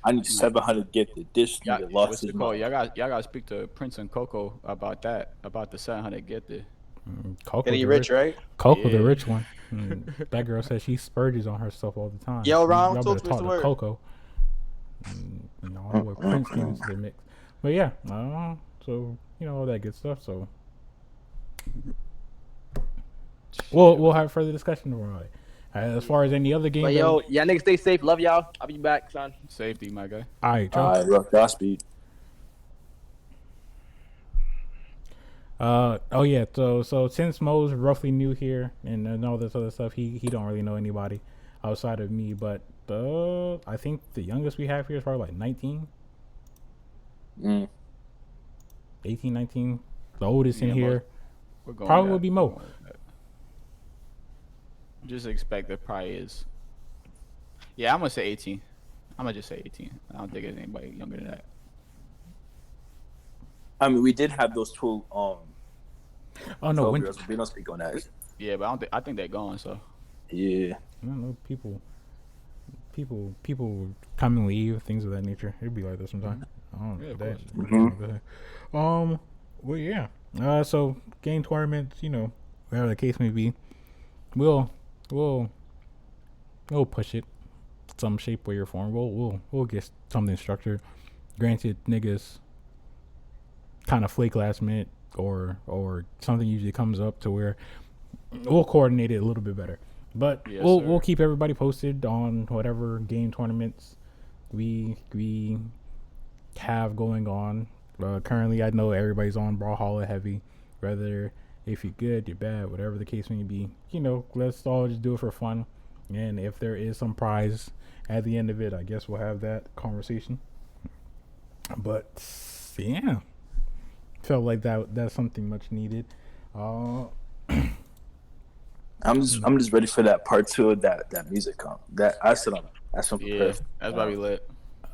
I need 700 gifted. This y'all, nigga lost what's his it called? mind. Y'all got to speak to Prince and Coco about that, about the 700 gifted. Coco Getting the rich, right? Coco the Yeah. rich one. That girl says she spurges on herself all the time. Yo, Ron, Y'all talk better to talk Mr. to Word. Coco. All the way Prince came into the mix. But yeah, so all that good stuff. So we'll have further discussion about it. As far as any other game, But yo, y'all niggas stay safe. Love y'all. I'll be back, son. Safety, my guy. all right, Joe. Rough Godspeed. Oh yeah. So since Mo's roughly new here and all this other stuff, he don't really know anybody outside of me. But I think the youngest we have here is probably like 19, 18, 19. The oldest in Yeah, here We're going probably that. would be Mo. Just expect it probably is. Yeah, I'm gonna say 18. I'm gonna just say 18. I don't think there's anybody younger than that. I mean, we did have those two Oh no, 12 years. We don't speak on that. Yeah, but I don't think. I think they're gone. So Yeah. I don't know, people come and leave, things of that nature. It'd be like that sometimes. I don't know Yeah, of that. course. Well, yeah. So game tournaments, whatever the case may be, we'll push it some shape, way, or form. We'll get something structured. Granted, niggas kind of flake last minute, or something usually comes up to where we'll coordinate it a little bit better. But Yes, we'll sir. keep everybody posted on whatever game tournaments we have going on. Currently, I know everybody's on Brawlhalla heavy. Whether if you're good, you're bad, whatever the case may be, let's all just do it for fun. And if there is some prize at the end of it, I guess we'll have that conversation. But yeah, felt like that's something much needed. I'm just ready for that part 2 of that music comp. That's what I'm yeah, prepared for. that's why we lit.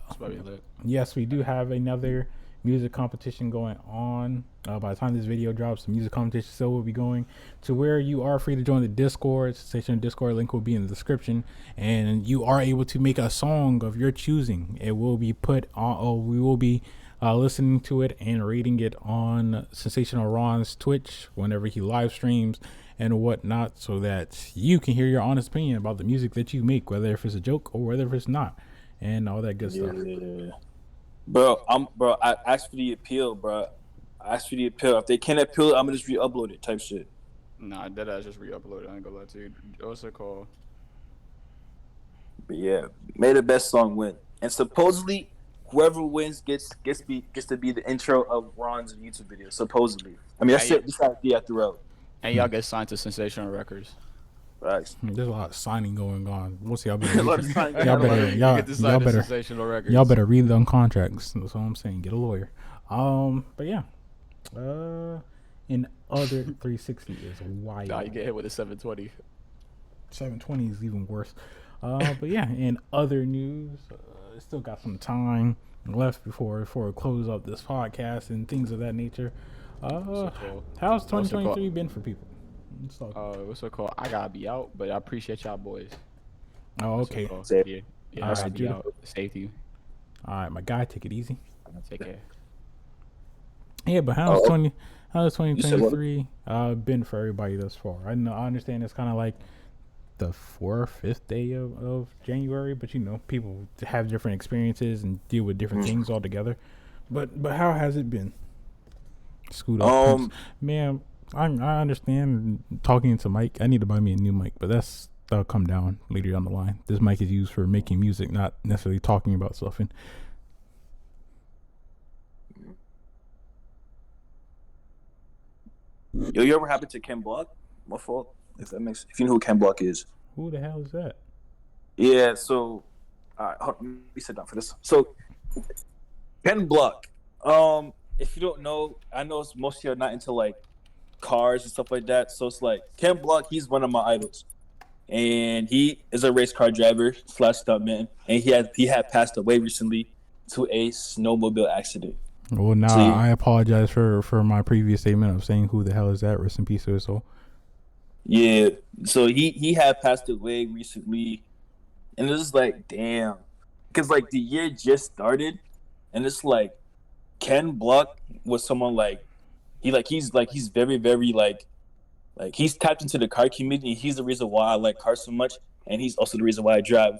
That's why we lit. Yes, we do have another music competition going on. By the time this video drops, the music competition still will be going to where you are free to join the Discord. Station Discord link will be in the description, and you are able to make a song of your choosing. It will be put on. Oh, we will be listening to it and rating it on Sensational Ron's Twitch whenever he live streams and whatnot, so that you can hear your honest opinion about the music that you make, whether if it's a joke or whether if it's not, and all that good stuff. Yeah. Bro, I asked for the appeal, bro. I asked for the appeal. If they can't appeal it, I'm gonna just re-upload it type shit. Nah, that I just re-uploaded. I ain't gonna lie to you. What's it called? But yeah, may the best song win. And supposedly, whoever wins gets to be the intro of Ron's YouTube video. Supposedly, I mean that's it. This idea I threw out. And y'all get signed to Sensational Records. Right. There's a lot of signing going on. We'll see. Y'all A lot of signing. y'all better, y'all, get to y'all sign to better, Sensational Records. y'all better read them contracts. That's all I'm saying. Get a lawyer. But yeah. In other 360 is wild. Nah, you get hit with a 720. 720 is even worse. But yeah, in other news, still got some time left before we close up this podcast and things of that nature. How's 2023 been for people? Let's talk. What's it called? I gotta be out, but I appreciate y'all boys. Oh, okay. Safe. Yeah, All I gotta right, be Judah. out. Safety. All right, my guy, take it easy. Take care. Yeah, but how's Oh. 2023 been for everybody thus far? I understand it's kind of like the 4th or 5th day of January, but people have different experiences and deal with different things altogether. But how has it been? Scoot up, Prince. Man. I understand talking to Mike. I need to buy me a new mic, but that'll come down later down the line. This mic is used for making music, not necessarily talking about stuff. And Yo, you ever happened to Ken Block? My fault. If you know who Ken Block is. Who the hell is that? Yeah. So, let me sit down for this. So, Ken Block. If you don't know, I know most of you are not into like cars and stuff like that. So it's like Ken Block. He's one of my idols, and he is a race car driver / stuntman, and he had passed away recently to a snowmobile accident. Well, now So I apologize for my previous statement of saying who the hell is that. Rest in peace to his soul. yeah, so he had passed away recently, and it was like damn, because like the year just started, and it's like Ken Block was someone he's very very like he's tapped into the car community. He's the reason why I like cars so much, and he's also the reason why I drive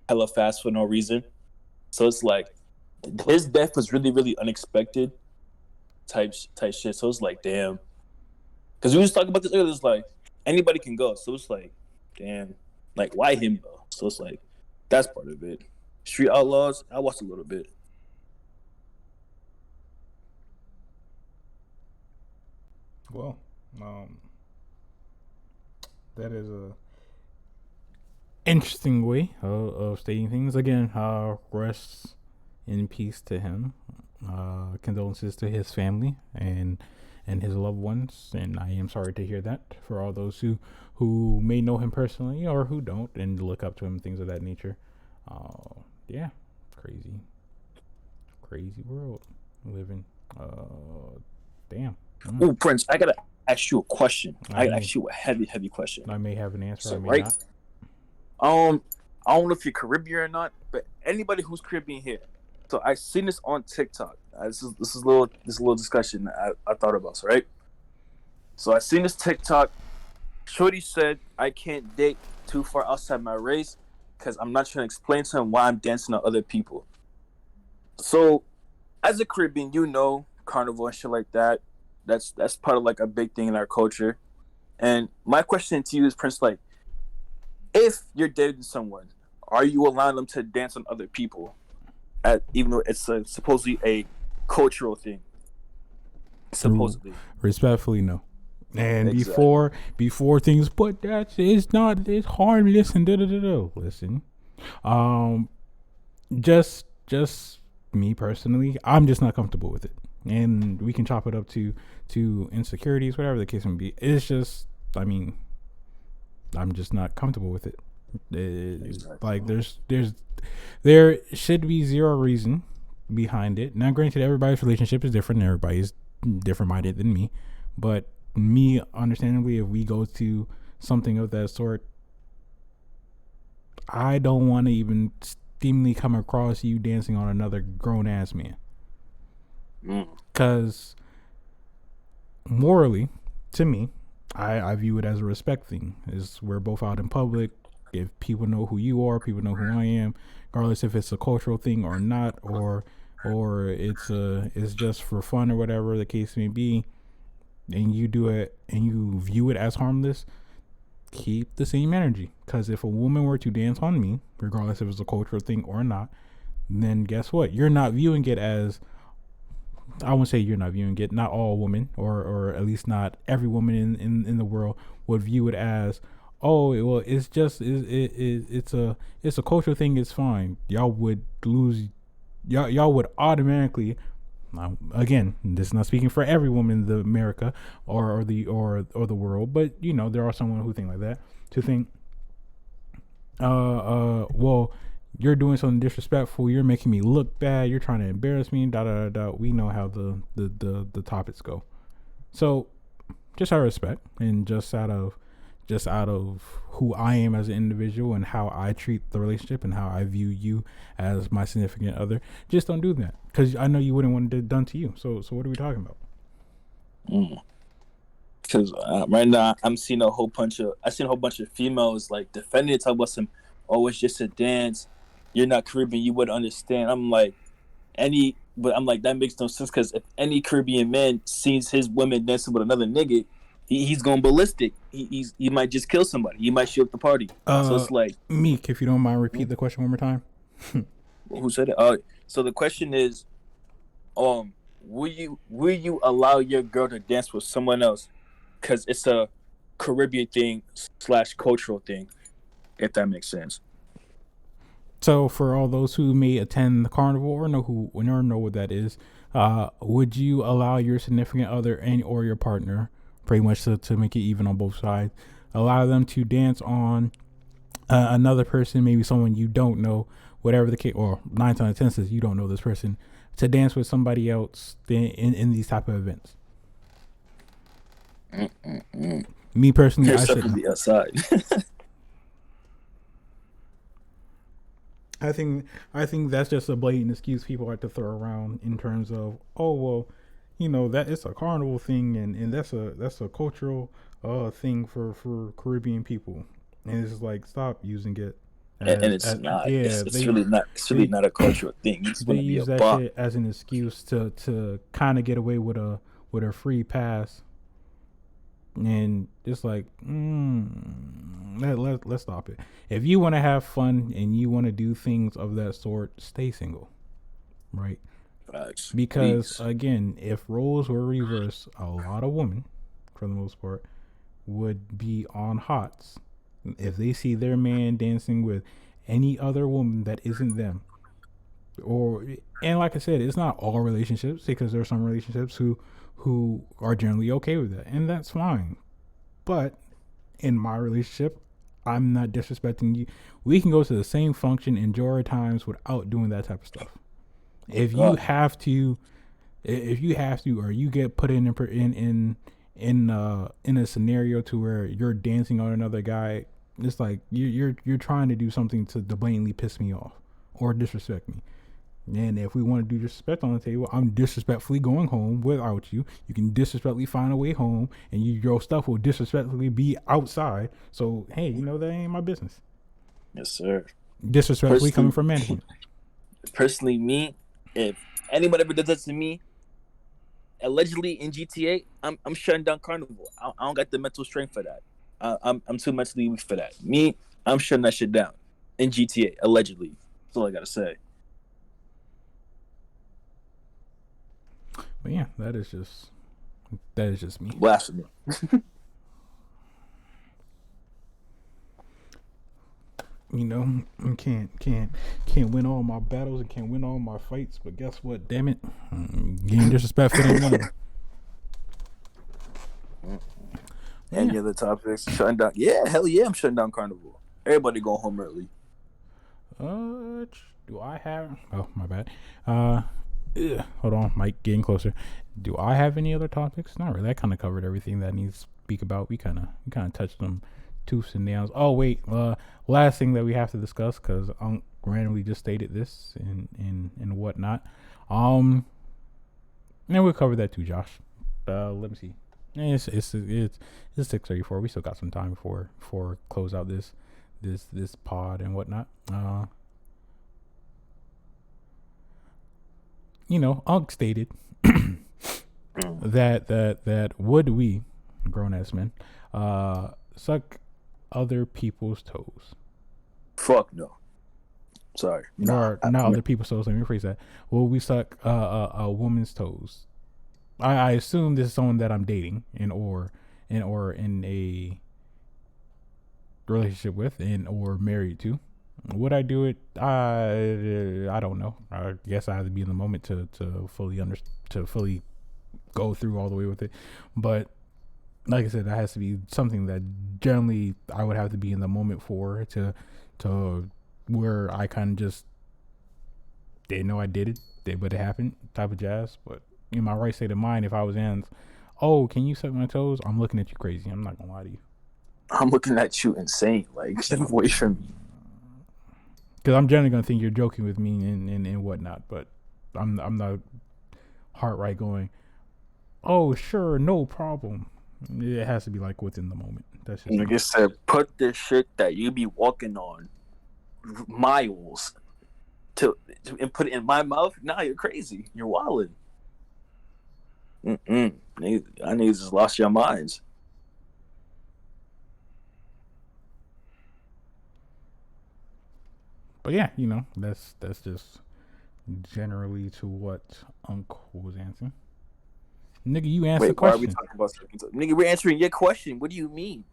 hella fast for no reason. So it's like his death was really really unexpected type shit. So it's like damn, because we was talking about this earlier. It's like anybody can go. So it's like damn, like why him though? So it's like that's part of it. Street Outlaws, I watched a little bit. Well, that is a interesting way of stating things. Again, rest in peace to him. Condolences to his family and his loved ones, and I am sorry to hear that for all those who may know him personally or who don't and look up to him, things of that nature. Yeah, crazy world we live in. Damn. Oh, Prince, I gotta ask you a question. I gotta ask you a heavy question. I may have an answer. So, I may right, not. I don't know if you're Caribbean or not, but anybody who's Caribbean here. So I seen this on TikTok. This is a little discussion I thought about. So right. So I seen this TikTok. Shorty said I can't date too far outside my race because I'm not trying to explain to him why I'm dancing on other people. So, as a Caribbean, you know, carnival and shit like that. That's part of like a big thing in our culture. And my question to you is, Prince, like, if you're dating someone, are you allowing them to dance on other people, even though it's supposedly a cultural thing? Supposedly. Respectfully, no. And Exactly. before things, but it's harmless and Listen, just me personally, I'm just not comfortable with it, and we can chop it up to insecurities, whatever the case may be. It's just, I mean, I'm just not comfortable with it. Exactly. Like there should be zero reason behind it. Now, granted, everybody's relationship is different. And everybody's different minded than me, but me, understandably, if we go to something of that sort, I don't want to even steamily come across you dancing on another grown ass man. Because morally, to me, I view it as a respect thing. Is we're both out in public. If people know who you are, people know who I am, regardless if it's a cultural thing or not, or it's just for fun or whatever the case may be, and you do it and you view it as harmless, keep the same energy. Because if a woman were to dance on me, regardless if it's a cultural thing or not, then guess what? You're not viewing it as, I won't say you're not viewing it, not all women, or at least not every woman in the world would view it as, oh, well, it's just it's a cultural thing, it's fine. Y'all would automatically, again, this is not speaking for every woman in the America or the world, but you know there are someone who think like that, to think, well, you're doing something disrespectful, you're making me look bad, you're trying to embarrass me, da da da. We know how the topics go. So just out of respect and just out of who I am as an individual and how I treat the relationship and how I view you as my significant other, just don't do that, because I know you wouldn't want it done to you. So what are we talking about? Because right now I'm seeing a whole bunch of females like defending it, talk about some, oh, it's just a dance, you're not Caribbean, you wouldn't understand. But I'm like, that makes no sense, because if any Caribbean man sees his women dancing with another nigga, he's going ballistic. He might just kill somebody. He might shoot up the party. So it's like, Meek, if you don't mind, repeat the question one more time. Who said it? So the question is, will you allow your girl to dance with someone else because it's a Caribbean thing / cultural thing, if that makes sense. So for all those who may attend the carnival or know what that is, would you allow your significant other and or your partner, pretty much to make it even on both sides, allow them to dance on another person, maybe someone you don't know, whatever the case, or 9 times out of 10 says you don't know this person, to dance with somebody else in these type of events? Me personally, I Except should. to be outside. I think that's just a blatant excuse people like to throw around in terms of, oh well, that it's a carnival thing, and that's a cultural thing for Caribbean people, and it's just like, stop using it And it's not. yeah, It's really not. It's really not a cultural thing. You just they want to be a use that boss. shit as an excuse to kind of get away with a free pass, and it's like, let's stop it. If you want to have fun and you want to do things of that sort, stay single, right? Facts. Because Please. again, if roles were reversed, a lot of women, for the most part, would be on hots if they see their man dancing with any other woman that isn't them. And like I said, it's not all relationships, because there are some relationships who are generally okay with that, and that's fine. But in my relationship, I'm not disrespecting you. We can go to the same function, enjoy our times without doing that type of stuff. If you have to, or you get put in a scenario to where you're dancing on another guy, it's like you're trying to do something to blatantly piss me off or disrespect me. And if we want to do disrespect on the table, I'm disrespectfully going home without you. You can disrespectfully find a way home, and your stuff will disrespectfully be outside. So, hey, that ain't my business. Yes, sir. Disrespectfully coming from management. Personally, me, if anybody ever does that to me, allegedly in GTA, I'm shutting down Carnival. I don't got the mental strength for that. I'm too mentally weak for that. Me, I'm shutting that shit down in GTA, allegedly. That's all I gotta say. But yeah, that is just me. Blasphemy. I can't win all my battles and can't win all my fights, but guess what? Damn it, getting disrespectful ain't one of them. Any other topics? Shutting down? Yeah, hell yeah, I'm shutting down Carnival. Everybody going home early. Do I have? Oh, my bad. Hold on, Mike, getting closer. Do I have any other topics? Not really. I kind of covered everything that needs to speak about. We kind of touched them tooths and nails. Oh wait, last thing that we have to discuss, because I randomly just stated this and whatnot. And we'll cover that too, Josh. Let me see. It's 6:34. We still got some time before close out this pod and whatnot. Unc stated that would we, grown ass men, suck other people's toes? Fuck no. Sorry. Or not other people's toes. Let me rephrase that. Will we suck a woman's toes? I assume this is someone that I'm dating or in a relationship with or married to. Would I do it? I don't know. I guess I have to be in the moment to fully go through all the way with it. But like I said, that has to be something that generally I would have to be in the moment for to where I kind of just didn't know I did it, but it happened type of jazz. But in my right state of mind, if I was in, oh, can you suck my toes? I'm looking at you crazy. I'm not gonna lie to you. I'm looking at you insane. Like, get away from me. Because I'm generally gonna think you're joking with me and whatnot, but I'm not heart right going, oh sure, no problem. It has to be like within the moment. That's just Like I said, put this shit that you be walking on miles and put it in my mouth. Nah, you're crazy. You're wilding. I niggas just lost your minds. But yeah, that's just generally to what Unc was answering. Nigga, you answer the Wait, why are we question. talking about circumcision? Nigga, we're answering your question. What do you mean?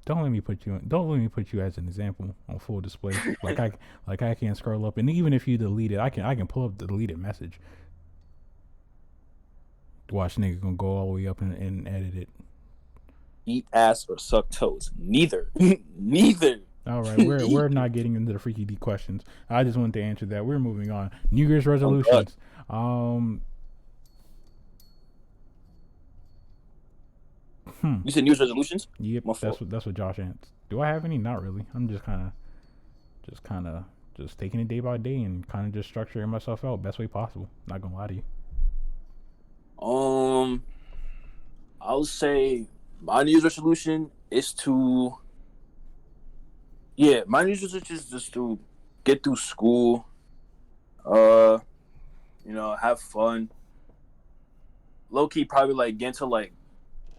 Don't let me put you in. Don't let me put you as an example on full display. Like I can't scroll up, and even if you delete it, I can pull up the deleted message. Watch nigga gonna go all the way up and edit it. Eat ass or suck toes? Neither. Neither. All right, we're not getting into the freaky D questions. I just wanted to answer that. We're moving on. New Year's resolutions. You said New Year's resolutions? Yep, My fault. that's what Josh answered. Do I have any? Not really. I'm just taking it day by day and kind of just structuring myself out best way possible. Not gonna lie to you. I would say my New Year's resolution is to. Yeah, my New Year's resolution is just to get through school. Have fun. Low key, probably like get into like.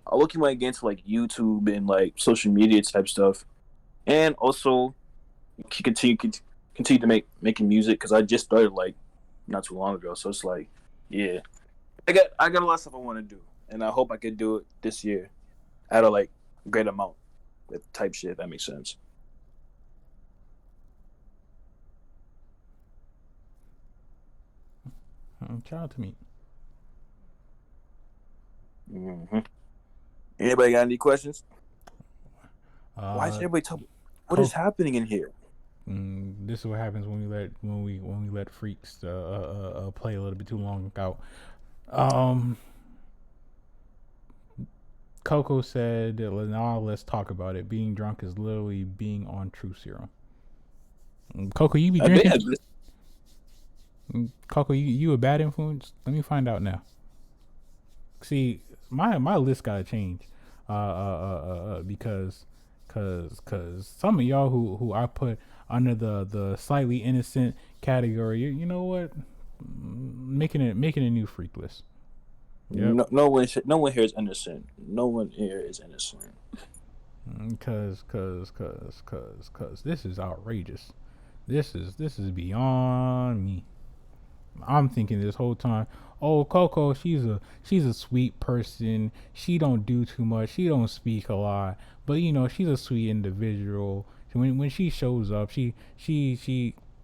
I low key might get into like YouTube and like social media type stuff, and also continue to making music because I just started like not too long ago. So it's like, yeah, I got a lot of stuff I want to do, and I hope I could do it this year at a like great amount, that type shit. If that makes sense. Shout out to me. Mm-hmm. Anybody got any questions? Why is everybody talking? What is happening in here? This is what happens when we let freaks play a little bit too long out. Coco said, "Now let's talk about it. Being drunk is literally being on True Serum." Coco, you be drinking? Coco, you a bad influence? Let me find out now. See, my list gotta change, because some of y'all who I put under the slightly innocent category, you know what, making a new freak list. Yep. No one here is innocent. No one here is innocent. Cause this is outrageous. This is beyond me. I'm thinking this whole time, oh, Coco, she's a sweet person. She don't do too much. She don't speak a lot, but she's a sweet individual. When she shows up, she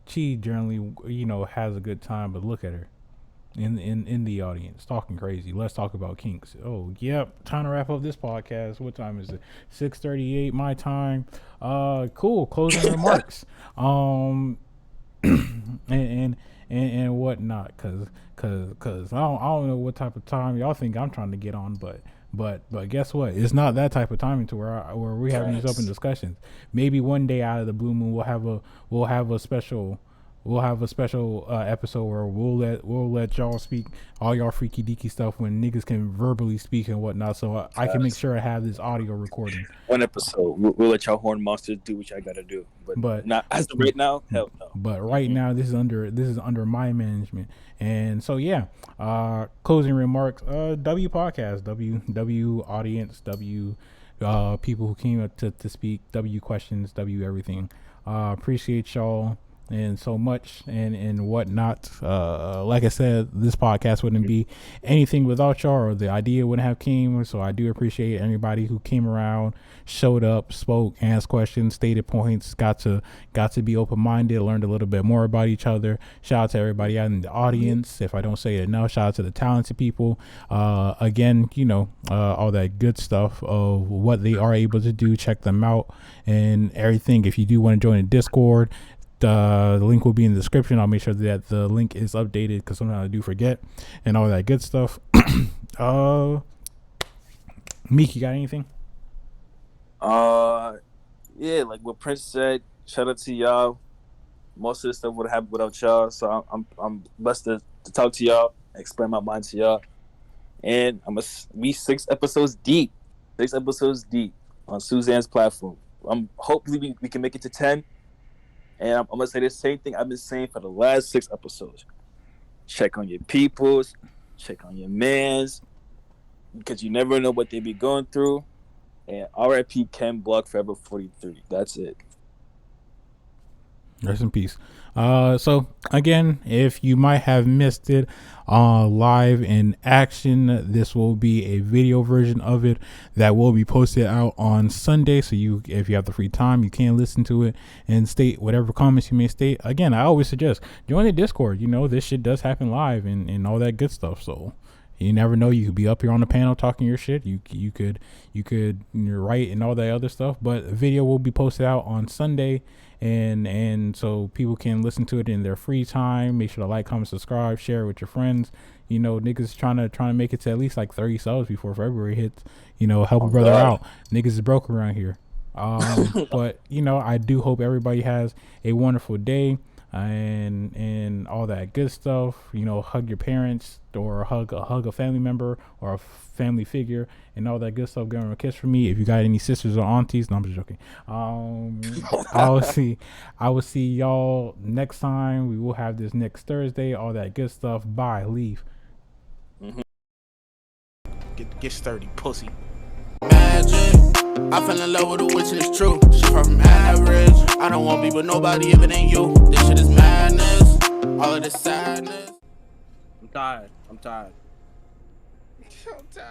generally has a good time. But look at her in the audience talking crazy. Let's talk about kinks. Oh, yep, time to wrap up this podcast. What time is it? 6:38 my time. Cool. Closing remarks. And whatnot, cause I don't know what type of time y'all think I'm trying to get on, but guess what? It's not that type of timing to where we're having these open discussions. Maybe one day out of the blue moon we'll have a special episode where we'll let y'all speak all y'all freaky deaky stuff when niggas can verbally speak and whatnot. So I can make sure I have this audio recording. One episode, we'll let y'all horn monsters do what y'all gotta do, but not as of right now. Hell no. But right now, this is under my management, and so yeah. Closing remarks. W podcast. W audience. W people who came up to speak. W questions. W everything. Appreciate y'all and so much and whatnot. Like I said, this podcast wouldn't be anything without y'all, or the idea wouldn't have came. So I do appreciate everybody who came around, showed up, spoke, asked questions, stated points, got to be open-minded, learned a little bit more about each other. Shout out to everybody out in the audience. If I don't say it enough, shout out to the talented people. Again, all that good stuff of what they are able to do. Check them out and everything. If you do want to join the Discord, the link will be in the description. I'll make sure that the link is updated because sometimes I do forget and all that good stuff. Meek, you got anything? Yeah, like what Prince said. Shout out to y'all. Most of this stuff would have happened without y'all, so I'm blessed to talk to y'all, explain my mind to y'all, and we 6 episodes deep. 6 episodes deep on Suzanne's platform. Hopefully we can make it to 10. And I'm gonna say the same thing I've been saying for the last 6 episodes. Check on your peoples, check on your mans, because you never know what they be going through. And R.I.P. Ken Block Forever 43. That's it. Rest in peace. So again, if you might have missed it live in action, this will be a video version of it that will be posted out on Sunday. So if you have the free time, you can listen to it and state whatever comments you may state. Again, I always suggest join the Discord. This shit does happen live and all that good stuff. So you never know. You could be up here on the panel talking your shit. You could write and all that other stuff. But a video will be posted out on Sunday, and so people can listen to it in their free time. Make sure to like, comment, subscribe, share it with your friends. Niggas trying to make it to at least like 30 subs before February hits. Help a brother out. Niggas is broke around here. But I do hope everybody has a wonderful day and all that good stuff. Hug your parents or hug a family member or a family figure and all that good stuff. Give them a kiss for me. If you got any sisters or aunties, no, I'm just joking. I will see y'all next time. We will have this next Thursday. All that good stuff. Bye. Leave. Get sturdy, pussy. Magic. I fell in love with a witch and it's true. She far from average. I don't want to be with nobody if it ain't you. This shit is madness. All of this sadness. I'm tired. I'm tired. I'm tired.